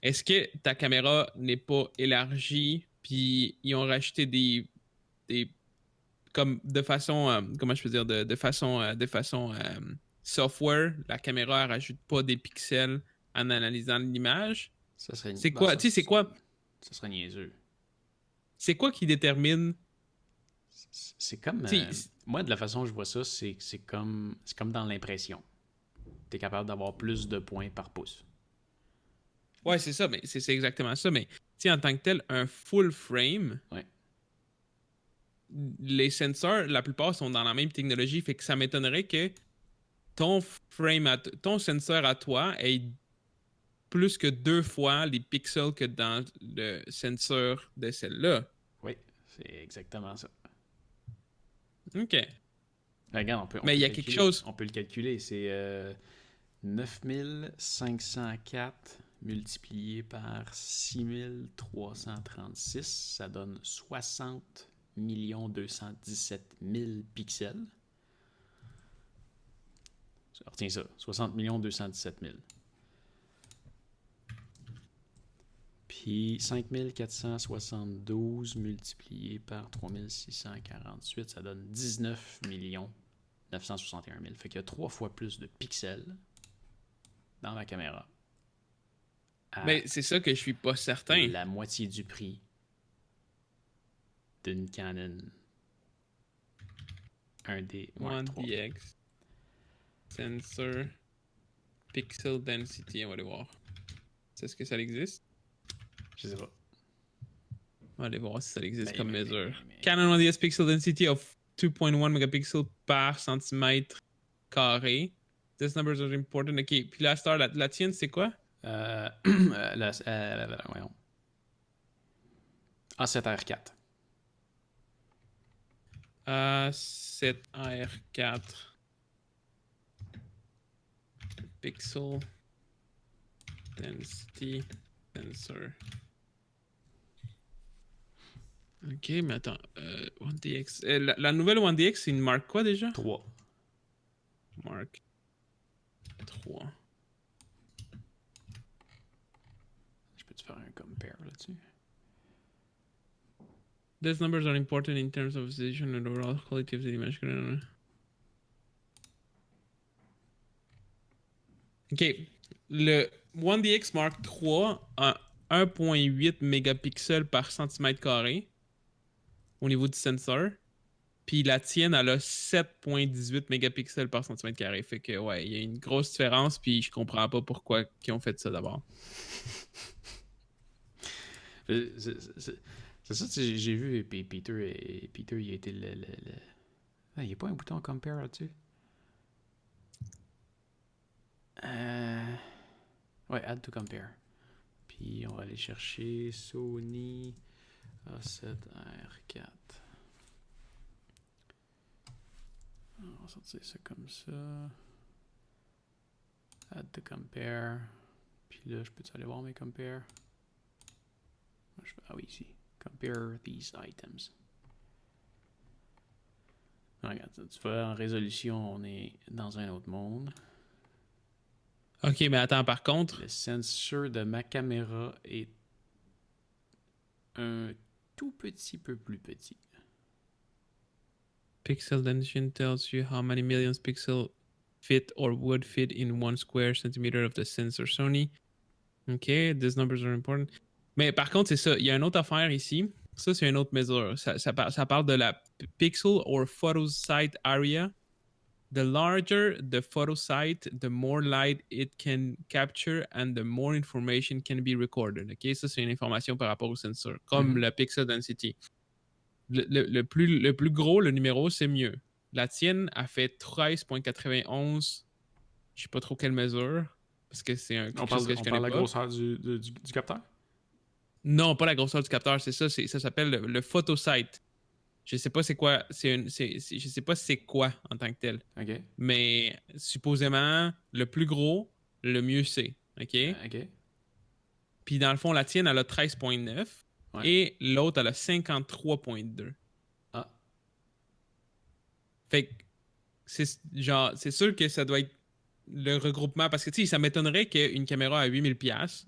Est-ce que ta caméra n'est pas élargie, puis ils ont rajouté des comme de façon, comment je peux dire, de façon software, la caméra elle rajoute pas des pixels en analysant l'image? Ça serait. C'est Ben, quoi, tu sais, ça serait niaiseux. c'est quoi qui détermine, C'est comme. tu sais, Moi, de la façon dont je vois ça, c'est comme dans l'impression. Tu es capable d'avoir plus de points par pouce. ouais, c'est ça, mais c'est exactement ça, mais tu sais, en tant que tel, un full frame, Ouais. les sensors, la plupart sont dans la même technologie, fait que ça m'étonnerait que ton sensor à toi ait plus que 2 fois les pixels que dans le sensor de celle-là. Oui, c'est exactement ça. OK. Regarde, on Mais peut il y le a quelque calculer. chose. On peut le calculer. C'est 9504 multiplié par 6336. Ça donne 60 217 000 pixels. Retiens ça. 60 217 000. Puis 5472 multiplié par 3648, ça donne 19 961 000. Fait qu'il y a 3 fois plus de pixels dans ma caméra. Mais c'est ça que je suis pas certain. La moitié du prix d'une Canon 1D Mark III. 1DX. Sensor. Pixel density. On va aller voir. Est-ce que ça existe? Je sais pas. On va aller voir si ça existe Ben, comme mesure. mais- Canon 1DS pixel density of 2.1 megapixels par centimètre carré. This number is important. OK. Puis la star, la tienne, c'est quoi? Voyons. A7R4. A7R4 pixel density sensor. Ok, mais attends. One DX. La nouvelle One DX, c'est une marque quoi déjà? 3. Marque 3. Je peux te faire un compare là-dessus? These numbers are important in terms of position and overall quality of the image. Ok. Le One DX Mark 3 a 1.8 mégapixels par centimètre carré au niveau du sensor. Puis la tienne, elle a 7.18 mégapixels par centimètre carré. Fait que, ouais, il y a une grosse différence. Puis je comprends pas pourquoi ils ont fait ça d'abord. C'est ça, j'ai vu, et puis Peter, il a été Ah, il n'y a pas un bouton compare là-dessus? Ouais, add to compare. Puis on va aller chercher Sony A7R4. On va sortir ça comme ça. Add to compare. Puis là, je peux-tu aller voir mes compare? Ah oui, ici. Compare these items. Regarde, tu vois, en résolution, on est dans un autre monde. Ok, mais attends, par contre. Le sensor de ma caméra est un tout petit peu plus petit. Pixel density tells you how many millions pixels fit or would fit in 1 square centimeter of the sensor Sony. Ok, these numbers are important. Mais par contre, c'est ça. Il y a une autre affaire ici. Ça, c'est une autre mesure. Ça parle de la pixel or photo site area. The larger the photo site, the more light it can capture and the more information can be recorded. Ok, ça, c'est une information par rapport au sensor, comme le pixel density. Le plus gros, le numéro, c'est mieux. La tienne a fait 13.91. Je sais pas trop quelle mesure. Parce que c'est quelque chose que je connais parle de la pas. grosseur du capteur? Non, pas la grosseur du capteur, c'est ça. Ça s'appelle le photosite. Je sais pas c'est quoi. Je sais pas c'est quoi en tant que tel. OK. Mais supposément, le plus gros, le mieux c'est. OK? OK. Puis dans le fond, la tienne, elle a 13.9 Ouais. et l'autre, elle a 53.2. Ah. Fait que c'est sûr que ça doit être le regroupement. Parce que, tu sais, ça m'étonnerait qu'une caméra à 8000$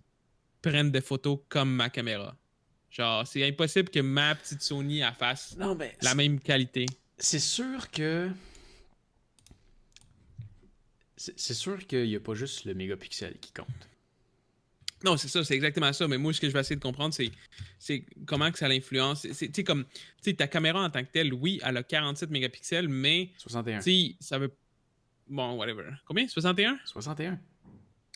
prenne des photos comme ma caméra. Genre, c'est impossible que ma petite Sony elle fasse Non, ben, la même qualité. c'est sûr que. C'est sûr qu'il n'y a pas juste le mégapixel qui compte. Non, c'est ça, c'est exactement ça. Mais moi, ce que je vais essayer de comprendre, c'est comment que ça l'influence. Tu sais, comme, tu sais, ta caméra en tant que telle, oui, elle a 47 mégapixels, mais, 61. tu sais, ça veut. Bon, whatever. Combien? 61? 61.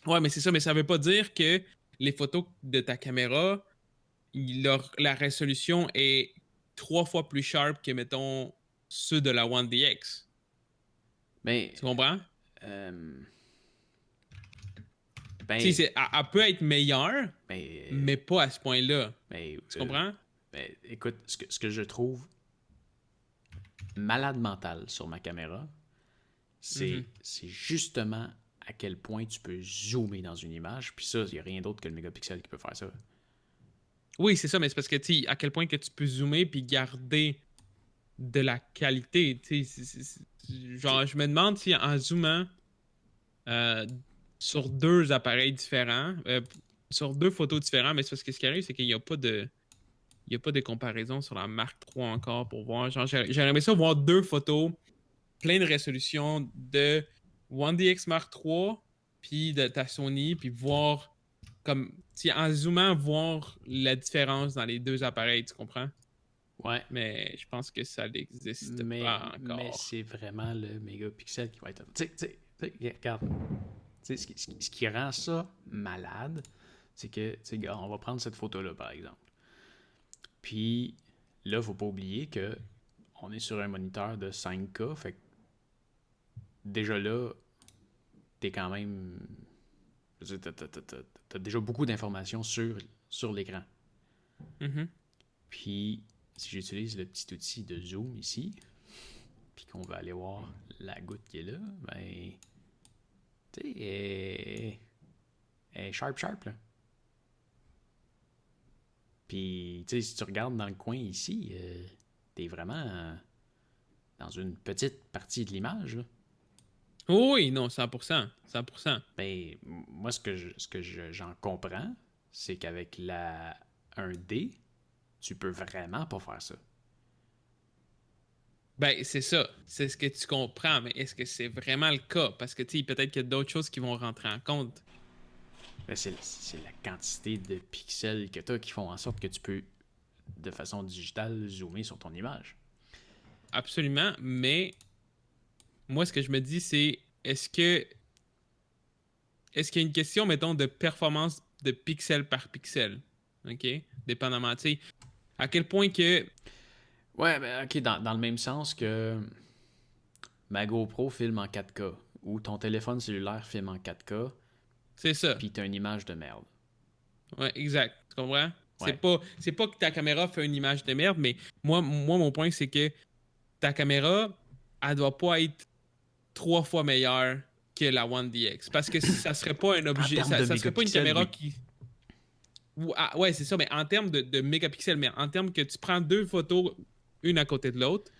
Ouais, mais c'est ça, mais ça veut pas dire que les photos de ta caméra, la résolution est 3 fois plus sharp que, mettons, ceux de la One DX. Mais. Tu comprends? Ben. Tu sais, elle peut être meilleure, mais pas à ce point-là. Mais, Tu comprends? mais écoute, ce que je trouve malade mental sur ma caméra, c'est justement à quel point tu peux zoomer dans une image. Puis ça, il n'y a rien d'autre que le mégapixel qui peut faire ça. Oui, c'est ça, mais c'est parce que, tu sais, à quel point que tu peux zoomer puis garder de la qualité. Tu sais, genre, je me demande si en zoomant euh, sur deux appareils différents, sur deux photos différentes, mais c'est parce que ce qui arrive, c'est qu'il n'y a pas de. Il n'y a pas de comparaison sur la Mark 3 encore pour voir. Genre, j'aurais aimé ça voir deux photos, plein de résolutions de One DX Mark 3 puis de ta Sony, puis voir comme si en zoomant, voir la différence dans les deux appareils, tu comprends? Ouais. Mais je pense que ça n'existe Mais pas encore. c'est vraiment le mégapixel qui va être. Tu sais, regarde. Tu sais, ce qui rend ça malade, c'est que, tu sais, on va prendre cette photo-là, par exemple. Puis là, faut pas oublier que on est sur un moniteur de 5K, fait que déjà là, t'es quand même. T'as déjà beaucoup d'informations sur l'écran. Mhm. Puis, si j'utilise le petit outil de zoom ici, puis qu'on va aller voir la goutte qui est là, ben, tu sais, elle est sharp, là. Puis, tu sais, si tu regardes dans le coin ici, t'es vraiment dans une petite partie de l'image, là. Oui, non, 100%. 100%. Ben, moi, j'en comprends, c'est qu'avec la 1D, tu peux vraiment pas faire ça. Ben, c'est ça. C'est ce que tu comprends, mais est-ce que c'est vraiment le cas? Parce que, tu sais, peut-être qu'il y a d'autres choses qui vont rentrer en compte. Ben, c'est la quantité de pixels que tu as qui font en sorte que tu peux, de façon digitale, zoomer sur ton image. Absolument, mais moi, ce que je me dis, c'est est-ce qu'il y a une question, mettons, de performance de pixel par pixel? OK? Dépendamment, tu sais, à quel point que... Ouais, ben, ok, dans le même sens que ma GoPro filme en 4K ou ton téléphone cellulaire filme en 4K, C'est ça. puis t'as une image de merde. Ouais, exact. Tu comprends? Ouais. C'est pas que ta caméra fait une image de merde, mais moi mon point, c'est que ta caméra, elle doit pas être 3 fois meilleure que la One DX. Parce que ça serait pas un En objet. termes de Ça serait pas une mégapixels, caméra oui. qui. Ouais, c'est ça, mais en termes de mégapixels, mais en termes que tu prends deux photos, une à côté de l'autre,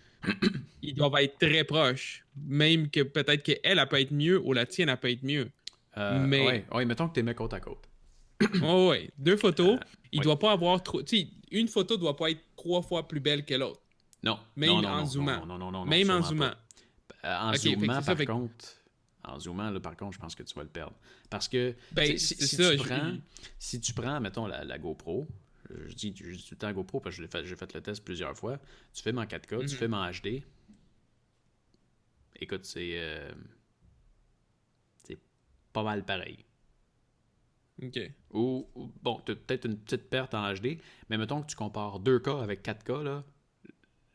ils doivent être très proches. Même que peut-être qu'elle, elle peut être mieux ou la tienne, elle peut être mieux. Mais, Ouais, mettons que t'es mis côte à côte. ouais, deux photos, il Oui. doit pas avoir trop. Tu sais, une photo doit pas être 3 fois plus belle que l'autre. Non, Même en zoomant. non, Même en sûrement zoomant. pas. En Ok, fait que zoomant, c'est ça. par contre, en zoomant, là, par contre, je pense que tu vas le perdre. Parce que Ben, si, c'est si ça. si tu prends, mettons, la GoPro, je dis tout le temps GoPro parce que j'ai fait le test plusieurs fois, tu filmes en 4K, tu filmes en HD. Écoute, c'est pas mal pareil. Ok. Bon, t'as peut-être une petite perte en HD, mais mettons que tu compares 2K avec 4K, là,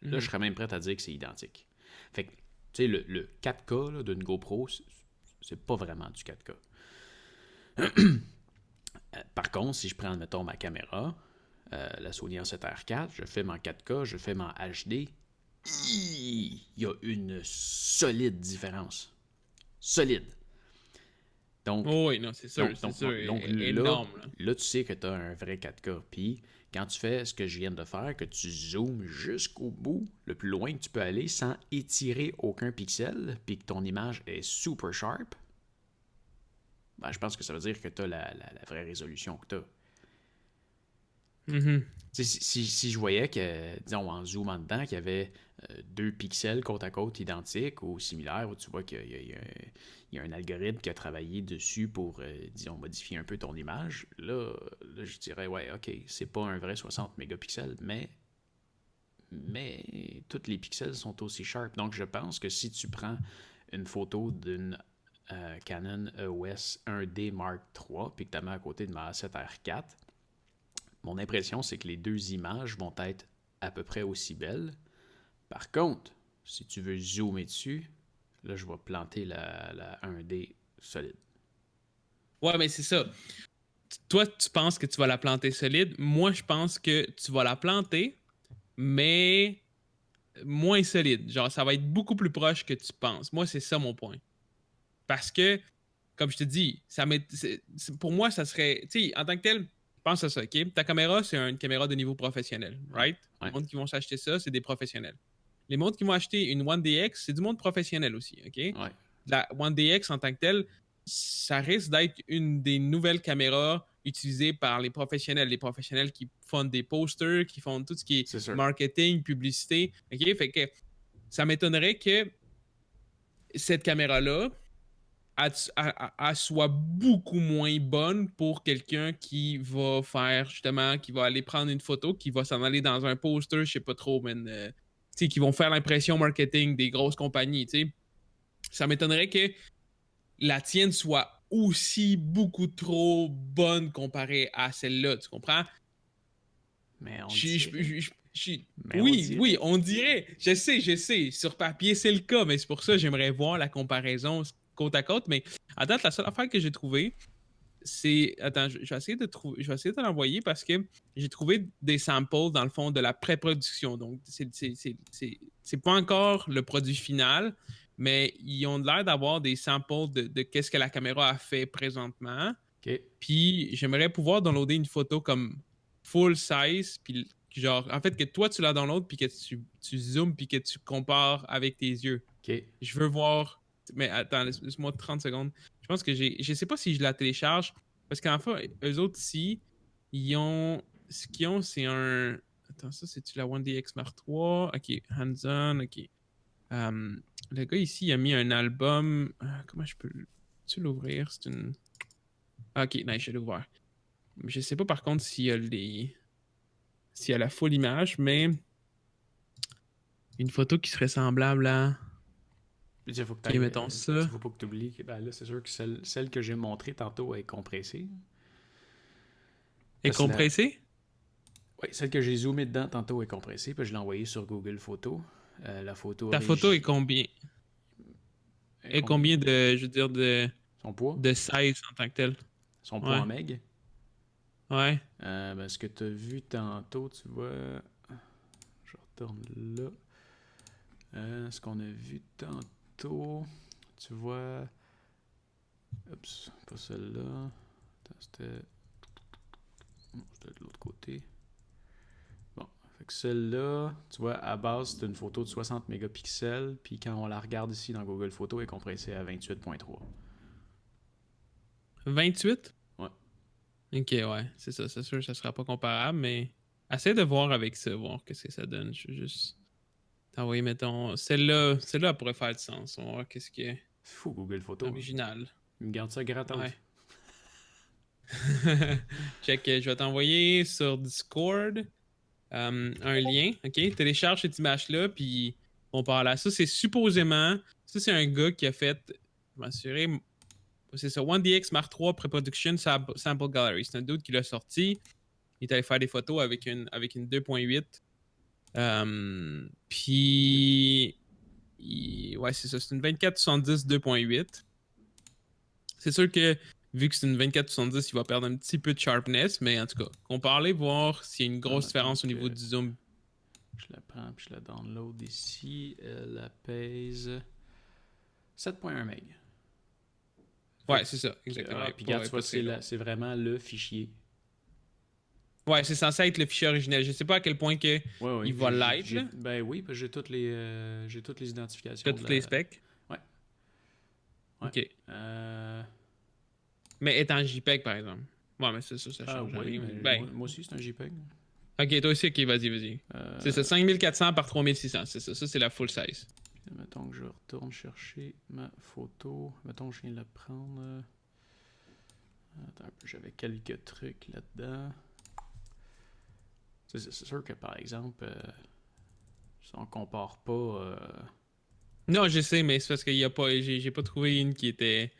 je serais même prêt à dire que c'est identique. Fait que, tu sais, le 4K là, d'une GoPro, c'est pas vraiment du 4K. Par contre, si je prends, mettons, ma caméra, la Sony A7R4, je filme en 4K, je filme en HD, il y a une solide différence. Solide. Donc, Oh oui, non, c'est sûr, c'est sûr. donc Énorme. là, tu sais que tu as un vrai 4K. Puis, quand tu fais ce que je viens de faire, que tu zoomes jusqu'au bout, le plus loin que tu peux aller sans étirer aucun pixel, puis que ton image est super sharp, ben, je pense que ça veut dire que tu as la vraie résolution que tu as. Si je voyais que, disons, en zoomant dedans, qu'il y avait 2 pixels côte à côte identiques ou similaires, où tu vois qu'il y a un algorithme qui a travaillé dessus pour, disons, modifier un peu ton image, là je dirais, ouais, ok, c'est pas un vrai 60 mégapixels, mais tous les pixels sont aussi sharp. Donc, je pense que si tu prends une photo d'une Canon EOS 1D Mark III, puis que tu la mets à côté de ma A7R4, mon impression, c'est que les deux images vont être à peu près aussi belles. Par contre, si tu veux zoomer dessus, là, je vais planter la 1D solide. Ouais, mais c'est ça. Toi, tu penses que tu vas la planter solide. Moi, je pense que tu vas la planter, mais moins solide. Genre, ça va être beaucoup plus proche que tu penses. Moi, c'est ça mon point. Parce que, comme je te dis, pour moi, ça serait. Tu sais, en tant que tel, pense à ça, OK? Ta caméra, c'est une caméra de niveau professionnel, right? Ouais. Les mondes qui vont s'acheter ça, c'est des professionnels. Les mondes qui vont acheter une One DX, c'est du monde professionnel aussi, OK? Ouais. La One DX en tant que telle, ça risque d'être une des nouvelles caméras utilisées par les professionnels qui font des posters, qui font tout ce qui est marketing, publicité, OK? Fait que ça m'étonnerait que cette caméra-là, elle soit beaucoup moins bonne pour quelqu'un qui va faire justement, qui va aller prendre une photo, qui va s'en aller dans un poster, je sais pas trop, mais qui vont faire l'impression marketing des grosses compagnies. T'sais. Ça m'étonnerait que la tienne soit aussi beaucoup trop bonne comparée à celle-là, tu comprends? Mais on dirait. Oui, on dirait. Je sais. Sur papier, c'est le cas, mais c'est pour ça que j'aimerais voir la comparaison côte à côte. Mais à date, la seule affaire que j'ai trouvée, c'est. Attends, je vais essayer de trouver. Je vais essayer de l'envoyer parce que j'ai trouvé des samples dans le fond de la pré-production. Donc, c'est pas encore le produit final, mais ils ont l'air d'avoir des samples de qu'est-ce que la caméra a fait présentement. Okay. Puis j'aimerais pouvoir downloader une photo comme full size, puis genre, en fait, que toi, tu l'as dans l'autre, puis que tu zoomes, puis que tu compares avec tes yeux. OK. Je veux voir... Mais attends, laisse-moi 30 secondes. Je pense que je sais pas si je la télécharge, parce qu'en fait, eux autres, ici, ils ont... Ce qu'ils ont, c'est un... Attends, ça, c'est-tu la 1DX Mark III? OK, hands-on, OK. Le gars ici, il a mis un album... comment je peux... Tu l'ouvrir? C'est une... OK, nice, je l'ai ouvert. Je sais pas par contre s'il y a les... S'il y a la full image, mais... Une photo qui serait semblable à... Il faut que Ok, mettons ça. faut pas que tu oublies. Ben là, c'est sûr que celle que j'ai montrée tantôt est compressée. Est compressée? Oui, celle que j'ai zoomé dedans tantôt est compressée, puis je l'ai envoyée sur Google Photos. La photo Ta photo est combien? Est combien de, je veux dire, son poids? de size en tant que tel? Son poids en meg? Ouais. Ben, ce que tu as vu tantôt, tu vois... Je retourne là. Ce qu'on a vu tantôt, tu vois... Oups, pas celle-là. C'était de l'autre côté. Bon, fait que celle-là, tu vois, à base, c'est une photo de 60 mégapixels, puis quand on la regarde ici dans Google Photos, elle est compressée à 28.3. 28? Ouais. Ok, ouais. C'est ça. C'est sûr que ça sera pas comparable, mais... Essaye de voir avec ça, voir qu'est-ce que ça donne. Je vais juste... t'envoyer, mettons... Celle-là, elle pourrait faire du sens. On va voir qu'est-ce qui est... C'est fou, Google Photos. Original. Il me garde ça gratos. Ouais. Check, je vais t'envoyer sur Discord un lien, ok? Télécharge cette image-là, puis on parle là. Ça, c'est supposément... Ça, c'est un gars qui a fait... Je m'assurer... C'est ça, 1DX Mark III Pre-Production Sample Gallery. C'est un dude qui l'a sorti. Il est allé faire des photos avec une 2.8. Puis... Ouais, c'est ça. C'est une 24-70 2.8. C'est sûr que vu que c'est une 24-70, il va perdre un petit peu de sharpness, mais en tout cas, comparez, voir s'il y a une grosse différence au niveau du zoom. Je la prends puis je la download ici. Elle pèse 7.1 MB. Ouais, c'est ça, exactement. Puis regarde, tu vois, c'est vraiment le fichier. Ouais, c'est censé être le fichier original. Je sais pas à quel point que il va l'être. Ben oui, parce que j'ai toutes les identifications. T'as toutes les specs? Ouais. Ok. Mais est en JPEG, par exemple. Ouais, mais c'est ça, ça change. Oui, mais moi aussi, c'est un JPEG. Ok, toi aussi, ok, vas-y. C'est ça, 5400 par 3600, c'est ça. Ça, c'est la full size. Puis, mettons que je retourne chercher ma photo. Mettons que je viens de la prendre. Attends un peu, j'avais quelques trucs là-dedans. C'est sûr que, par exemple, si on compare pas... Non, je sais, mais c'est parce qu'il y a pas... J'ai pas trouvé une qui était...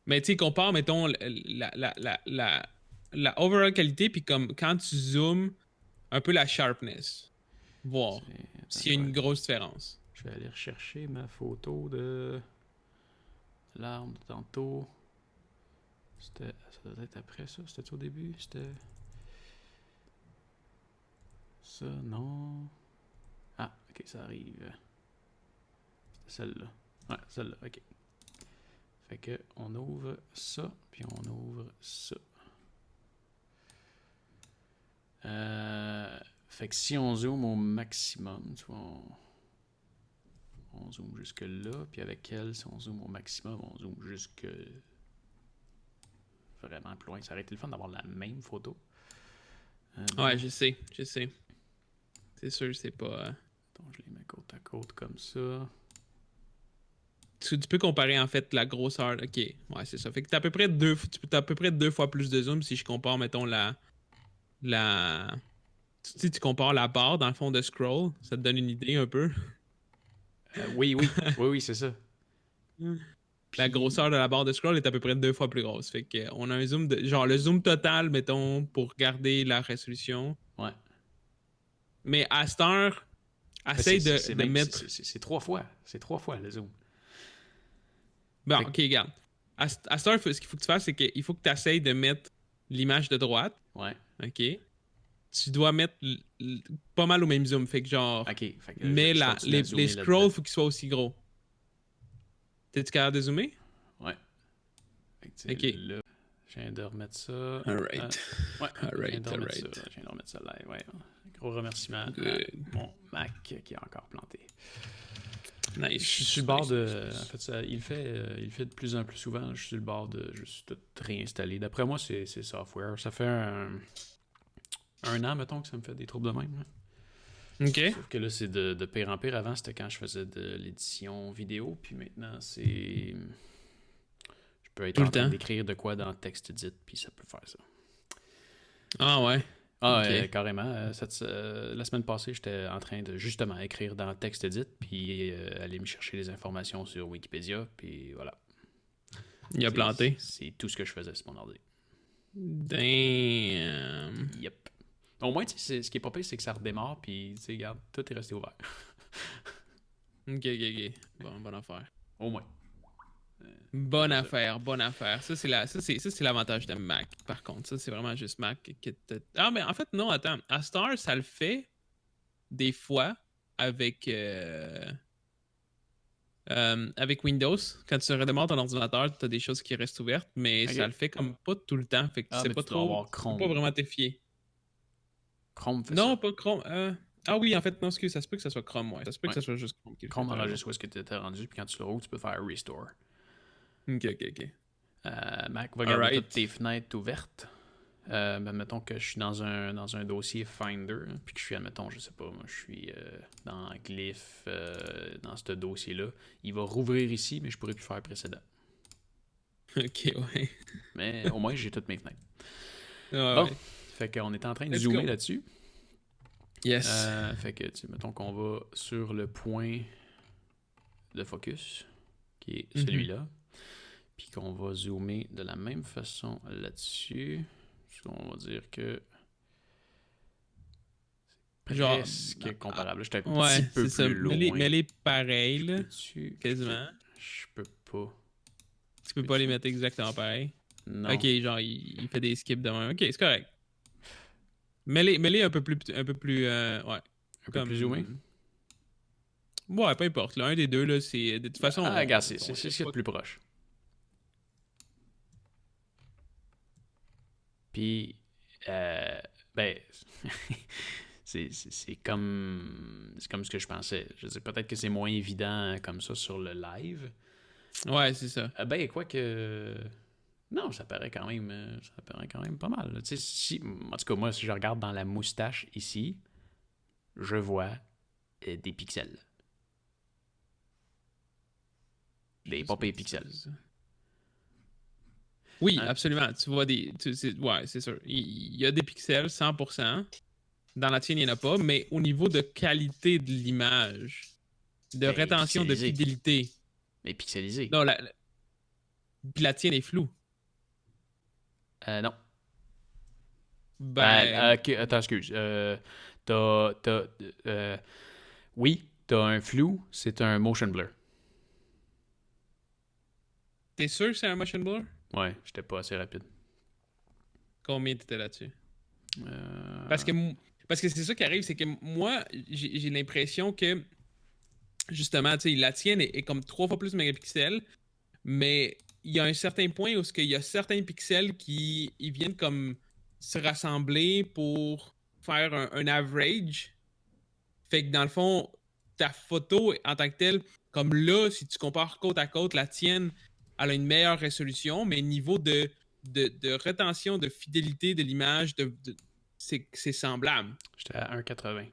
Mais tu sais, compare, mettons, la overall qualité, puis comme quand tu zoomes, un peu la sharpness. Voir s'il y a une grosse différence. Je vais aller rechercher ma photo de l'arbre de tantôt. Ça doit être après ça. C'était au début? C'était... Ça, non. Ah, ok, ça arrive. C'était celle-là. Ouais, celle-là, ok. Fait que on ouvre ça, puis on ouvre ça. Fait que si on zoome au maximum, tu vois, on zoome jusque là, puis avec elle, si on zoome au maximum, on zoome jusque vraiment plus loin. Ça aurait été le fun d'avoir la même photo. Ouais, je sais. C'est sûr, c'est pas... Attends, je les mets côte à côte comme ça. Tu peux comparer en fait la grosseur. Ok, ouais, c'est ça. Fait que t'as à peu près à peu près deux fois plus de zoom si je compare, mettons, tu compares la barre dans le fond de scroll, ça te donne une idée un peu. Oui, c'est ça. La grosseur de la barre de scroll est à peu près deux fois plus grosse. Fait que on a un zoom de. Genre le zoom total, mettons, pour garder la résolution. Ouais. Mais à cette heure, essaye de mettre. C'est trois fois. C'est trois fois le zoom. Bon, ok, regarde. À cette heure, ce qu'il faut que tu fasses, c'est qu'il faut que tu essayes de mettre l'image de droite. Ouais. Ok. Tu dois mettre pas mal au même zoom. Fait que genre. Ok. Fait que mais les scrolls, faut qu'ils soient aussi gros. T'es-tu capable de zoomer? Ouais. Ok. Là, Je viens de remettre ça. Alright. Ouais, je viens de remettre Alright. ça. Je viens de remettre ça live. Ouais. Gros remerciement à Good. mon Mac qui est encore planté. Nice. Je suis sur le bord de. En fait, il le fait de plus en plus souvent. Je suis sur le bord de juste tout réinstaller. D'après moi, c'est software. Ça fait un an, mettons, que ça me fait des troubles de même. Ok. Sauf que là, c'est de pire en pire. Avant, c'était quand je faisais de l'édition vidéo. Puis maintenant, c'est. Je peux être Tout le en train temps. d'écrire de quoi dans TextEdit, puis ça peut faire ça. Ah ouais. Ah, Ok. carrément. La semaine passée, j'étais en train de justement écrire dans TextEdit, puis aller me chercher des informations sur Wikipédia, puis voilà. Il a planté. C'est tout ce que je faisais sur mon ordi. Damn. Yep. Au moins, tu sais, ce qui est pas pire, c'est que ça redémarre, puis tu sais, regarde, tout est resté ouvert. Ok. Bon, bonne affaire. Au moins. Bonne affaire. Ça, c'est l'avantage de Mac, par contre. Ça, c'est vraiment juste Mac qui te... Ah, mais en fait, non, attends. À Star, ça le fait des fois avec Windows. Quand tu redémarres ton ordinateur, tu as des choses qui restent ouvertes, mais Ok. ça le fait comme pas tout le temps. Fait que tu sais Mais pas tu dois trop. avoir Tu peux Chrome. pas vraiment te fier. Chrome fait Non, ça. pas Chrome. Ah oui, en fait, non, excuse, ça se peut que ça soit Chrome, ouais. Ça se peut que Ouais. ça soit juste Chrome qui le fait. Chrome t'as raison. enregistre où est-ce que tu étais rendu, puis quand tu le rouvres, tu peux faire Restore. Ok. Mac va garder Alright. toutes tes fenêtres ouvertes. Mettons que je suis dans un dossier Finder, puis que je suis, admettons, je sais pas, moi, je suis dans Glyph, dans ce dossier-là. Il va rouvrir ici, mais je pourrais plus faire précédent. Ok, ouais. Mais au moins, j'ai toutes mes fenêtres. Ah, Bon, ouais. fait qu'on est en train de Let's zoomer go. là-dessus. Yes. Fait que, mettons qu'on va sur le point de focus, qui est celui-là, puis qu'on va zoomer de la même façon là-dessus. On va dire que c'est Genre, presque comparable. J'étais un ouais, petit peu c'est ça. plus loin. Mais les pareils, là, Peux-tu... quasiment. Je peux pas. Tu peux pas les mettre exactement pareil. Non. Ok, genre, il fait des skips de même. Ok, c'est correct. Mets-les un peu plus, ouais. Un peu plus zoomé? Ouais, peu importe. Là, un des deux, là, c'est... De toute façon, regarde, c'est ce qui est le plus proche. Puis, ben, c'est comme ce que je pensais. Je veux dire, peut-être que c'est moins évident comme ça sur le live. Ouais, c'est ça. Ben, quoi que... Non, ça paraît quand même pas mal. Tu sais, en tout cas, moi, si je regarde dans la moustache ici, je vois des pixels. Des pop et pixels. Oui, absolument. Tu vois des... ouais, c'est sûr. Il y a des pixels, 100%. Dans la tienne, il n'y en a pas. Mais au niveau de qualité de l'image, de rétention, de fidélité... Mais pixelisé. Non, puis la tienne est floue. Non. Ben... Ok, attends, excuse. Oui, t'as un flou, c'est un motion blur. T'es sûr que c'est un motion blur? Ouais, j'étais pas assez rapide. Combien t'étais là-dessus? Parce que c'est ça qui arrive, c'est que moi, j'ai l'impression que, justement, tu sais, la tienne est comme 3 fois plus de mégapixels, mais il y a un certain point où il y a certains pixels qui ils viennent comme se rassembler pour faire un average. Fait que dans le fond, ta photo en tant que telle, comme là, si tu compares côte à côte, la tienne, elle a une meilleure résolution, mais niveau de rétention, de fidélité de l'image, c'est semblable. J'étais à 1,80.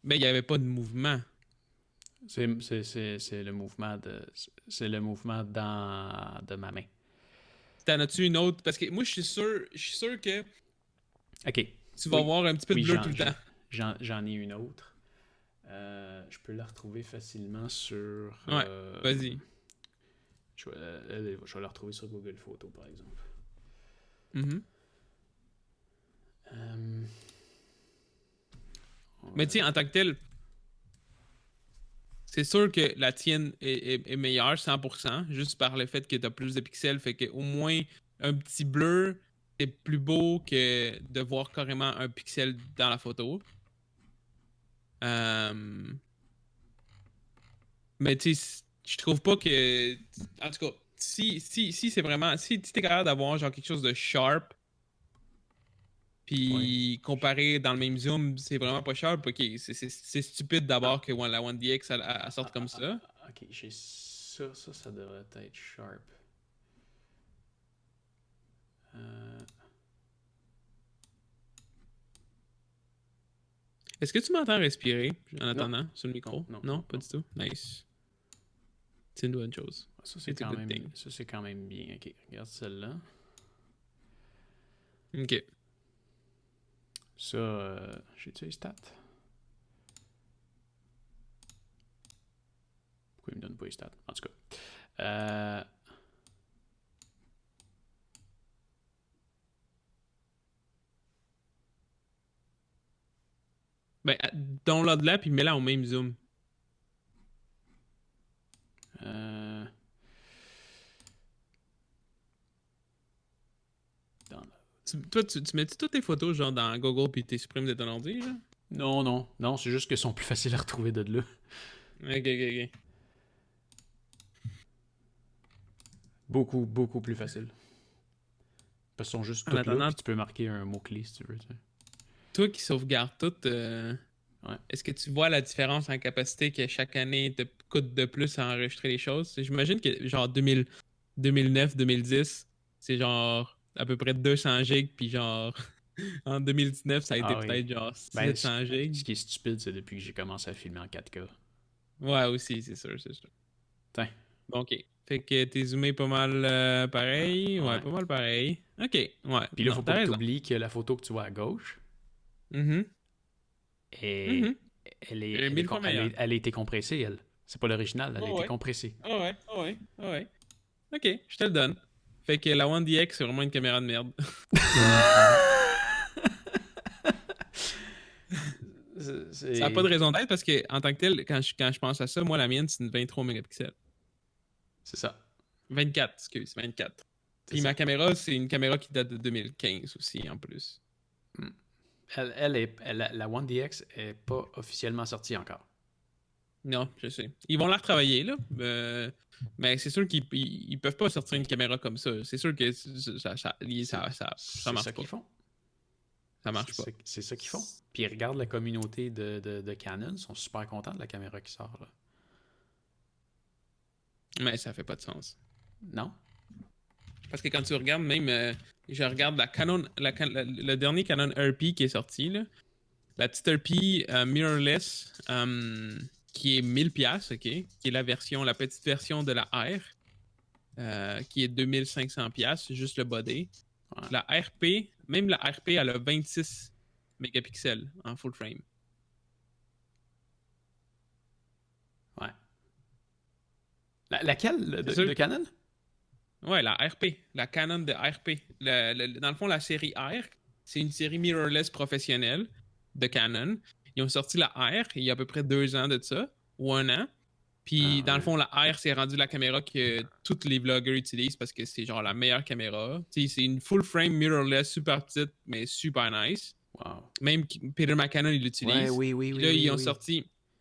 Mais il n'y avait pas de mouvement. C'est le mouvement de ma main. T'en as-tu une autre? Parce que moi, je suis sûr que Ok. tu vas avoir un petit peu de bleu tout le temps. J'en ai une autre. Je peux la retrouver facilement sur... Ouais, vas-y. Je vais la retrouver sur Google Photos, par exemple. Mais tu sais, en tant que tel, c'est sûr que la tienne est meilleure, 100%, juste par le fait que tu as plus de pixels, fait qu'au moins un petit bleu est plus beau que de voir carrément un pixel dans la photo. Mais tu sais, je trouve pas que... En tout cas, si c'est vraiment. Si t'es capable d'avoir genre quelque chose de sharp, puis comparé dans le même zoom, c'est vraiment pas sharp, ok, c'est stupide d'abord que la One DX elle sorte comme ça. Ok, j'ai ça. Ça devrait être sharp. Est-ce que tu m'entends respirer en attendant sur le micro? Non, Pas du tout. Nice. C'est une bonne chose. Ça, c'est quand même bien. Ok, regarde celle-là. Ok. Ça, j'ai-tu les stats? Pourquoi il me donne pas les stats? En tout cas. Ben, download-la puis mets-la au même zoom. Tu mets-tu toutes tes photos genre dans Google puis tu supprimes de ton ordi, genre? Non, c'est juste qu'elles sont plus faciles à retrouver de là. Ok. Beaucoup plus faciles. Parce qu'elles sont juste toutes là, puis tu peux marquer un mot-clé si tu veux. Toi qui sauvegardes tout, Ouais. est-ce que tu vois la différence en capacité que chaque année te coûte de plus à enregistrer les choses? J'imagine que genre 2009, 2010, c'est genre à peu près 200 gigs, puis genre en 2019, ça a été peut-être genre Ben, 700 gigs. ce qui est stupide, c'est depuis que j'ai commencé à filmer en 4K. Ouais, aussi, c'est sûr. Tiens. Bon, ok. Fait que t'es zoomé pas mal pareil. Ouais, pas mal pareil. Ok, ouais. Puis là, Non, faut t'as pas que raison. t'oublies que la photo que tu vois à gauche, Mhm. elle, Elle est mille fois meilleure. elle a été compressée, elle. C'est pas l'original, elle a été Ouais. compressée. Ouais. Ok, je te le donne. Fait que la One DX, c'est vraiment une caméra de merde. Ça n'a pas de raison d'être parce que, en tant que tel, quand je pense à ça, moi, la mienne, c'est une 23 mégapixels. C'est ça. 24, excuse, 24. Puis ma caméra, c'est une caméra qui date de 2015 aussi, en plus. La One DX est pas officiellement sortie encore. Non, je sais. Ils vont la retravailler, là. Mais c'est sûr qu'ils peuvent pas sortir une caméra comme ça. C'est sûr que ça marche ça pas. qu'ils font. Ça marche pas. C'est ça qu'ils font. Puis regarde la communauté de Canon, ils sont super contents de la caméra qui sort. Là. Mais ça fait pas de sens. Non? Parce que quand tu regardes même, je regarde la Canon, le dernier Canon RP qui est sorti, là, la petite RP mirrorless, qui est 1000$, ok, qui est la petite version de la R, qui est 2500$, juste le body. Ouais. La RP, même la RP, elle a 26 mégapixels en full frame. Ouais. Laquelle de Canon? Ouais, la RP, la Canon de RP. Dans le fond, la série R, c'est une série mirrorless professionnelle de Canon. Ils ont sorti la R il y a à peu près 2 ans de ça, ou 1 an. Puis, dans le fond, la R, c'est rendu la caméra que tous les vloggers utilisent parce que c'est genre la meilleure caméra. T'sais, c'est une full frame mirrorless, super petite, mais super nice. Wow. Même Peter McCannon, il l'utilise. Oui. Puis là,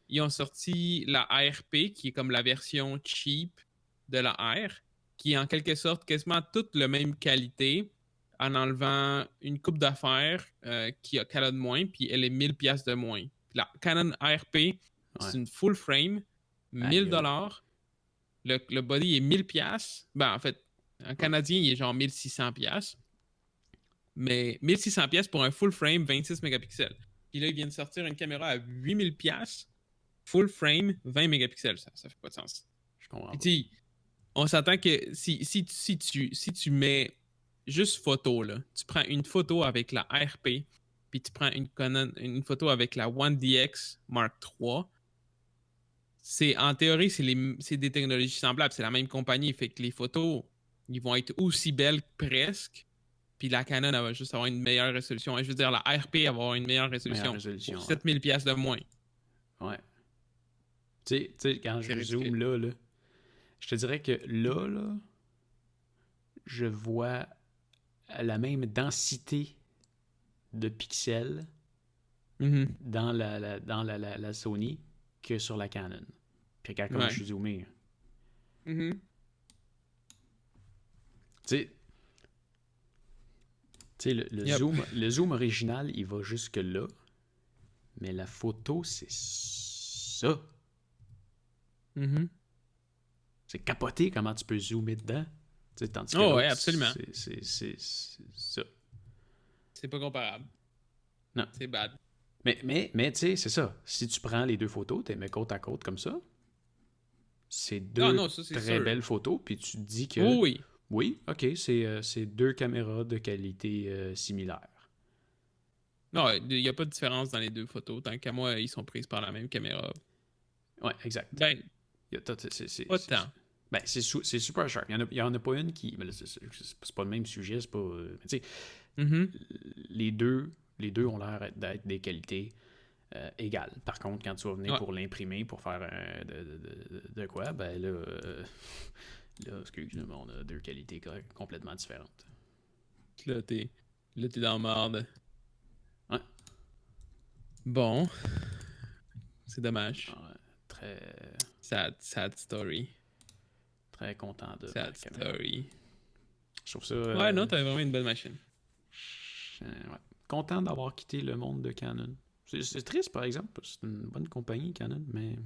ils ont sorti la ARP, qui est comme la version cheap de la R, qui est en quelque sorte quasiment toute la même qualité, en enlevant une coupe d'affaires qu'elle a de moins, puis elle est 1000$ de moins. La Canon ARP, c'est une full frame, 1000$. Le body est 1000$. Ben, en fait, en canadien, il est genre 1600$. Mais 1600$ pour un full frame 26 mégapixels. Puis là, ils viennent sortir une caméra à 8000$, full frame 20 mégapixels. Ça fait pas de sens. Je comprends. Puis, on s'attend que si tu mets juste photo, là, tu prends une photo avec la RP, puis tu prends une photo avec la One DX Mark III, en théorie, c'est des technologies semblables. C'est la même compagnie. Fait que les photos, ils vont être aussi belles presque. Puis la Canon, elle va juste avoir une meilleure résolution. Et je veux dire, la RP va avoir une meilleure résolution. Pour 7000$ de moins. Ouais. Tu sais, quand je zoome là, je te dirais que là, je vois la même densité de pixels dans la Sony que sur la Canon. Puis regarde comment je suis zoomé. Tu sais, le zoom original, il va jusque-là. Mais la photo, c'est ça. Mhm. C'est capoté comment tu peux zoomer dedans. Tu sais, tandis que Oh, ouais, l'autre, absolument. c'est ça. C'est pas comparable. Non. C'est bad. Mais tu sais, c'est ça. Si tu prends les deux photos, tu les mets côte à côte comme ça, c'est Ah deux non, ça, c'est très sûr. belles photos, puis tu te dis que, Oh, oui. oui, ok, c'est deux caméras de qualité similaire. Non, il n'y a pas de différence dans les deux photos. Tant qu'à moi, ils sont prises par la même caméra. Ouais, exact. Ben, Il y a pas tant. ben, c'est super sharp. Il y en a pas une qui. Ben là, c'est pas le même sujet, c'est pas. Mais tu sais, Mhm. les deux ont l'air d'être des qualités égales. Par contre, quand tu vas venir Ouais. pour l'imprimer, pour faire de quoi, ben là, là, excuse-moi, on a deux qualités complètement différentes. Là, t'es dans la merde. Ouais. Bon. C'est dommage. Ouais, très, Sad story. très content de ma Sad caméra. story. Je trouve ça. Ouais, non, t'avais vraiment une bonne machine. Ouais. Content d'avoir quitté le monde de Canon. C'est triste, par exemple, parce que c'est une bonne compagnie, Canon, mais.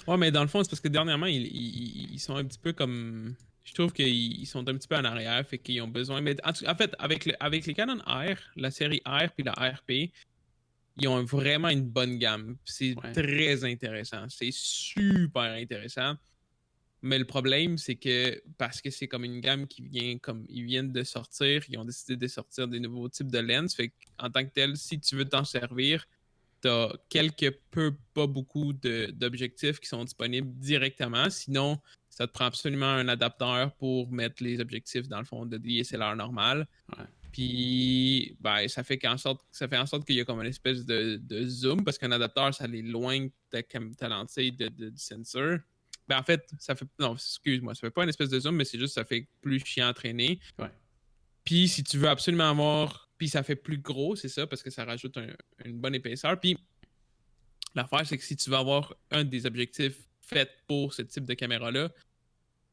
Ouais, mais dans le fond, c'est parce que dernièrement, ils sont un petit peu comme. Je trouve qu'ils sont un petit peu en arrière, fait qu'ils ont besoin. Mais en fait, avec les Canon R, la série R puis la RP, ils ont vraiment une bonne gamme. C'est Ouais. très intéressant. C'est super intéressant. Mais le problème, c'est que parce que c'est comme une gamme qui vient comme ils viennent de sortir, ils ont décidé de sortir des nouveaux types de lens. Fait qu'en tant que tel, si tu veux t'en servir, tu as quelques peu, pas beaucoup d'objectifs qui sont disponibles directement. Sinon, ça te prend absolument un adapteur pour mettre les objectifs dans le fond de DSLR normal. Ouais. Puis, ben, ça fait en sorte qu'il y a comme une espèce de zoom parce qu'un adapteur, ça l'éloigne ta lentille du sensor. Ben, en fait, ça fait. Non, excuse-moi, ça fait pas une espèce de zoom, mais c'est juste ça fait plus chiant à traîner. Ouais. Puis, si tu veux absolument avoir. Puis, ça fait plus gros, c'est ça, parce que ça rajoute une bonne épaisseur. Puis, l'affaire, c'est que si tu veux avoir un des objectifs faits pour ce type de caméra-là,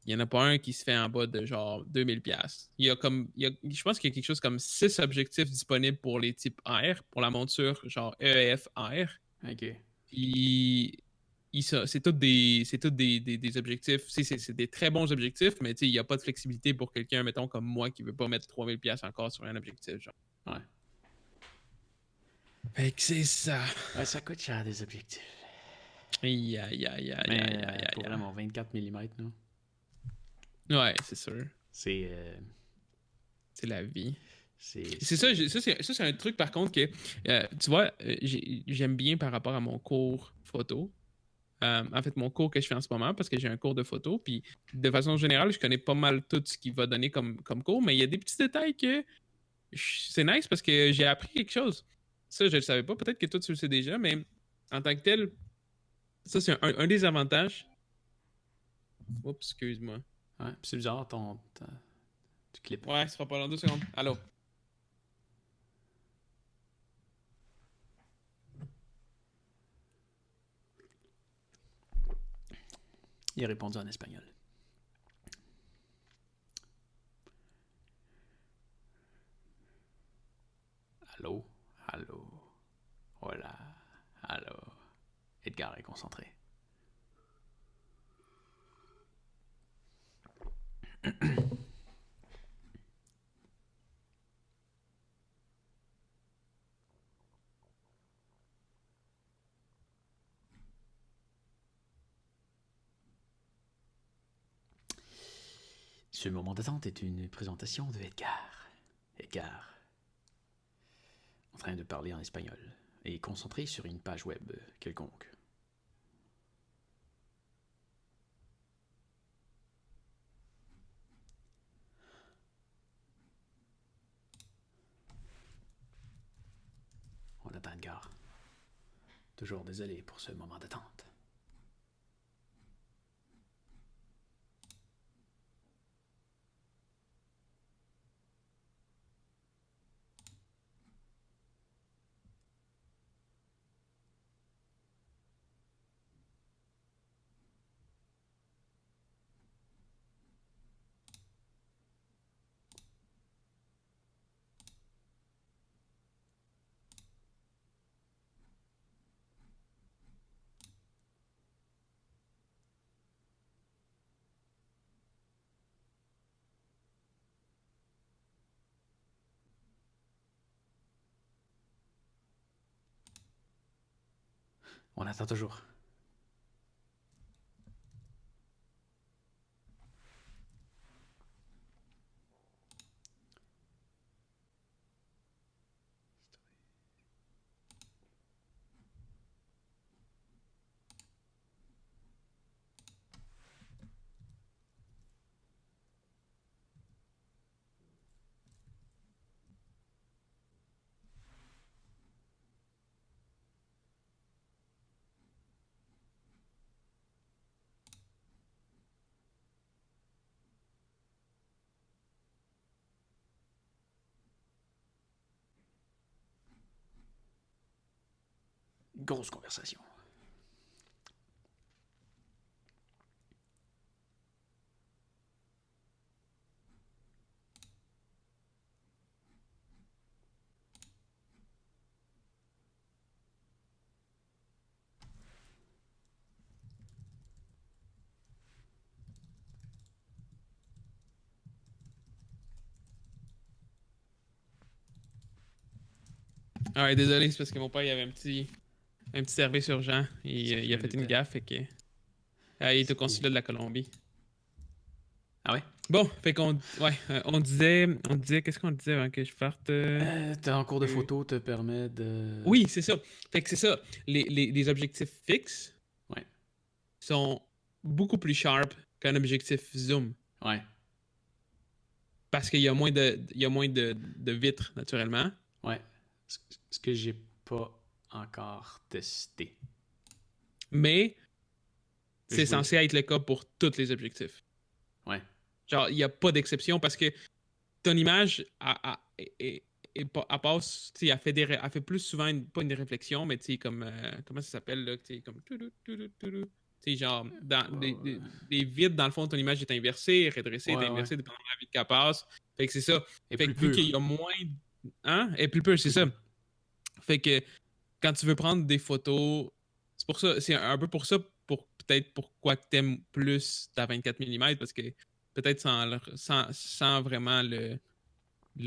il n'y en a pas un qui se fait en bas de genre 2000$. Je pense qu'il y a quelque chose comme 6 objectifs disponibles pour les types R, pour la monture genre EF R. Ok. Puis c'est tous des objectifs. C'est des très bons objectifs, mais il n'y a pas de flexibilité pour quelqu'un, mettons, comme moi, qui veut pas mettre 3000$ encore sur un objectif. Genre. Ouais. Fait que c'est ça. Ouais, ça coûte cher des objectifs. Aïe, aïe, aïe, aïe, Mais aïe, aïe, pour aïe. vraiment 24 mm, là. Ouais, c'est sûr. C'est. C'est la vie. C'est ça, c'est un truc par contre que, tu vois, j'aime bien par rapport à mon cours photo. En fait, mon cours que je fais en ce moment, parce que j'ai un cours de photo, puis de façon générale, je connais pas mal tout ce qu'il va donner comme cours, mais il y a des petits détails que c'est nice parce que j'ai appris quelque chose. Ça, je le savais pas. Peut-être que toi, tu le sais déjà, mais en tant que tel, ça, c'est un des avantages. Oups, excuse-moi. Ouais, c'est bizarre, tu clips. Ouais, ça sera pas long, 2 secondes. Allô? Il a répondu en espagnol. Allô? Allô? Voilà. Allô? Edgar est concentré. Ce moment d'attente est une présentation de Edgar. Edgar, en train de parler en espagnol, et concentré sur une page web quelconque. On attend Edgar. Toujours désolé pour ce moment d'attente. On attend toujours. Grosse conversation. Ah ouais, désolé, c'est parce que mon père, il avait un petit service urgent. Il a fait une gaffe, fait que... il est au consulat de la Colombie. Ah ouais? Bon, fait qu'on... Ouais, on disait... Qu'est-ce qu'on disait avant que je parte? T'es en cours de photo te permet de... Oui, c'est ça. Fait que c'est ça. Les objectifs fixes Ouais. sont beaucoup plus sharp qu'un objectif zoom. Ouais. Parce qu'il y a moins de vitres, naturellement. Ouais. Ce que j'ai pas encore testé. Mais Je c'est voulais- censé être le cas pour tous les objectifs. Ouais. Genre, il n'y a pas d'exception parce que ton image, elle passe, tu sais, elle fait plus souvent, pas une réflexion, mais tu sais, comme, comment ça s'appelle, là, tu sais, comme, tu sais, genre, dans des vides, dans le fond, ton image est inversée, redressée, Ouais, est ouais. inversée, dépendant de la vide qu'elle passe. Fait que c'est ça. Et Fait plus que vu qu'il pur. y a moins, hein, et plus peu, c'est ça. Fait que quand tu veux prendre des photos, c'est pour ça, c'est un peu pour ça, pour peut-être pourquoi tu aimes plus ta 24 mm, parce que peut-être sans vraiment le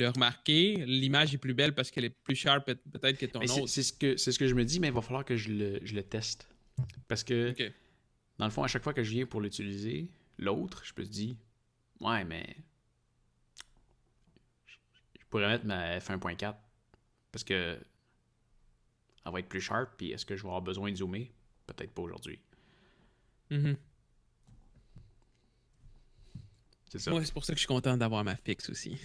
remarquer, l'image est plus belle parce qu'elle est plus sharp peut-être que Mais ton autre. c'est ce que je me dis, mais il va falloir que je le teste. Parce que, Ok. dans le fond, à chaque fois que je viens pour l'utiliser, l'autre, je me dis, ouais, mais je pourrais mettre ma f1.4 parce que elle va être plus sharp, puis est-ce que je vais avoir besoin de zoomer? Peut-être pas aujourd'hui. Mhm. C'est ça. Moi, c'est pour ça que je suis content d'avoir ma fixe aussi.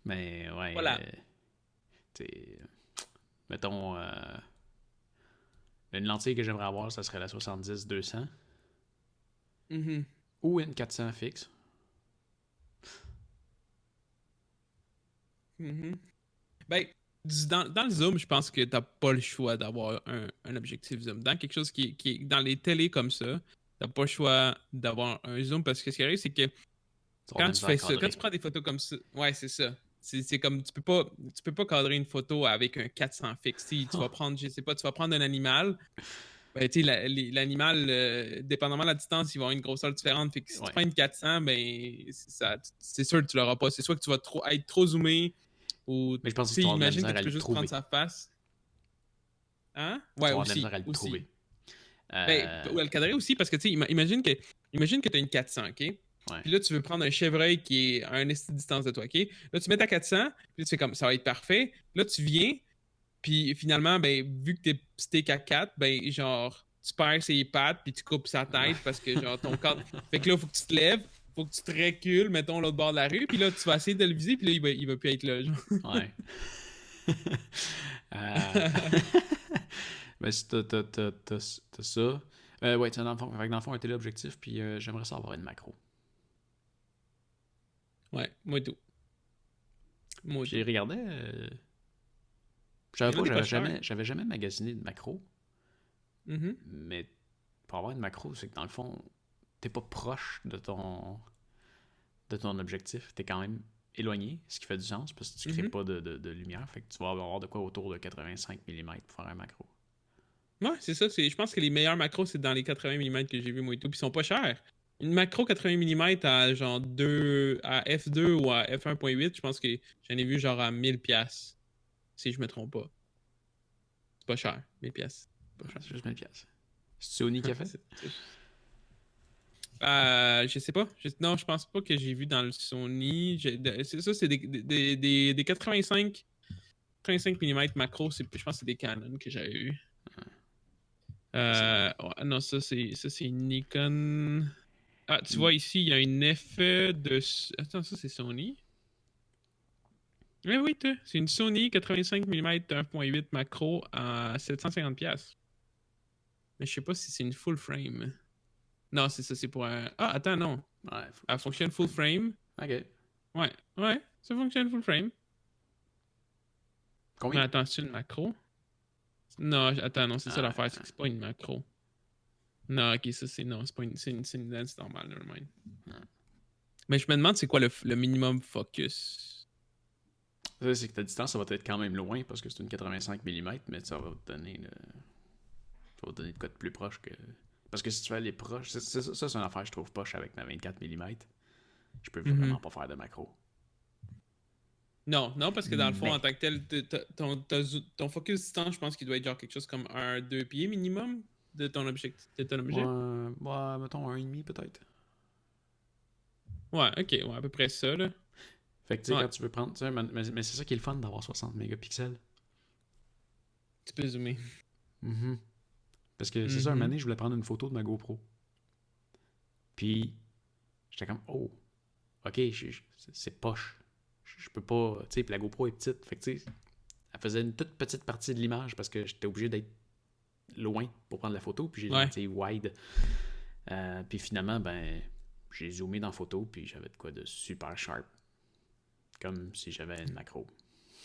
Mais ouais, Voilà. t'sais, mettons, une lentille que j'aimerais avoir, ça serait la 70-200 Mhm. ou une 400 fixe. Mhm. Ben, dans le zoom, je pense que t'as pas le choix d'avoir un objectif zoom. Dans quelque chose qui est dans les télés comme ça, t'as pas le choix d'avoir un zoom parce que ce qui arrive, c'est que Tu vas avoir de quand la tu misère à fais ça, quand cadrer. tu prends des photos comme ça, ouais, c'est ça. C'est comme tu peux pas cadrer une photo avec un 400 fixe. Si tu vas prendre, je sais pas, tu vas prendre un animal, ben, tu sais, l'animal, dépendamment de la distance, il va avoir une grosseur différente. Fait que si tu Ouais. prends une 400, ben, c'est sûr que tu l'auras pas. C'est soit que tu vas être trop zoomé ou, Mais je pense que tu tu sais, vas avoir de la imagine que misère à tu peux le juste prendre trouver. sa face. Hein? Tu vas Ouais, avoir de la aussi. misère à le Aussi. trouver. Ben, ou à le cadrer aussi, parce que, tu sais, imagine que tu as une 400, OK? Ouais. Puis là, tu veux prendre un chevreuil qui est à un esti de distance de toi, OK? Là, tu mets ta 400, puis tu fais comme, ça va être parfait. Là, tu viens, puis finalement, ben, vu que t'es stick à 4, ben, genre, tu perds ses pattes, puis tu coupes sa tête, parce que, genre, ton cadre... Fait que là, faut que tu te lèves, faut que tu te recules, mettons, l'autre bord de la rue, puis là, tu vas essayer de le viser, puis là, il va plus être là, genre. Ouais. Euh, Mais si t'as ça. Ouais, dans le fond, fait que dans le fond, un téléobjectif, puis j'aimerais ça avoir une macro. Ouais, moi tout. Moi Puis j'ai tout. regardé. Je savais Mais là, pas, t'es pas cher. j'avais jamais magasiné de macro. Mhm. Mais pour avoir une macro, c'est que dans le fond, t'es pas proche de ton objectif. T'es quand même éloigné, ce qui fait du sens parce que tu crées Mhm. pas de lumière. Fait que tu vas avoir de quoi autour de 85 mm pour faire un macro. Ouais, c'est ça. Je pense que les meilleurs macros, c'est dans les 80 mm que j'ai vu, moi et tout. Puis ils sont pas chers. Une macro 80 mm à genre 2, à f2 ou à f1.8, je pense que j'en ai vu genre à 1000$, si je me trompe pas. pas cher, 1000 pièces. C'est juste 1000 pièces. C'est Sony qui a fait? Je sais pas. Non, je pense pas que j'ai vu dans le Sony. C'est ça, c'est des 85 mm macro. Je pense que c'est des Canon que j'avais eu. Ouais, non, ça c'est Nikon. Ah, tu vois ici, il y a une F de. Attends, ça c'est Sony. Oui, c'est une Sony 85 mm 1.8 macro à 750$. Mais je sais pas si c'est une full frame. Non, c'est ça, c'est pour un. Ah, attends, non. Ouais. Elle fonctionne full frame. Ok. Ouais, ça fonctionne full frame. Combien? Mais attends, c'est une macro? Non, attends, non, c'est ça l'affaire, c'est que c'est pas une macro. Non, ok, ça c'est. Non, c'est pas une. C'est une lens normale, nevermind. Mais je me demande c'est quoi le minimum focus. Ça, c'est que ta distance, ça va être quand même loin parce que c'est une 85 mm, mais ça va te donner de quoi de plus proche que. Parce que si tu veux aller proche, ça c'est une affaire que je trouve poche avec ma 24 mm. Je peux vraiment pas faire de macro. Non, parce que dans le fond, en tant que tel, ton focus distance, je pense qu'il doit être genre quelque chose comme 2 pieds minimum de ton objet. Ouais, mettons 1,5 peut-être. Ouais, ok, ouais, à peu près ça, là. Fait que tu sais, quand tu veux prendre. Mais c'est ça qui est le fun d'avoir 60 mégapixels. Tu peux zoomer. Parce que c'est ça, un moment donné, je voulais prendre une photo de ma GoPro. Puis, j'étais comme, oh, ok, c'est poche. Je peux pas. Tu sais, puis la GoPro est petite. Fait que tu sais, elle faisait une toute petite partie de l'image parce que j'étais obligé d'être loin pour prendre la photo. Puis j'ai dit, wide. Puis finalement, ben, j'ai zoomé dans la photo. Puis j'avais de quoi de super sharp. Comme si j'avais une macro.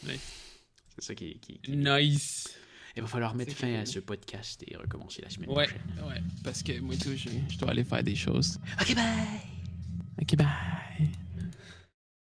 Nice. C'est ça qui Nice. Il va falloir mettre fin à ce podcast et recommencer la semaine prochaine. Ouais, parce que moi tout, je dois aller faire des choses. Ok, bye! Ok, bye!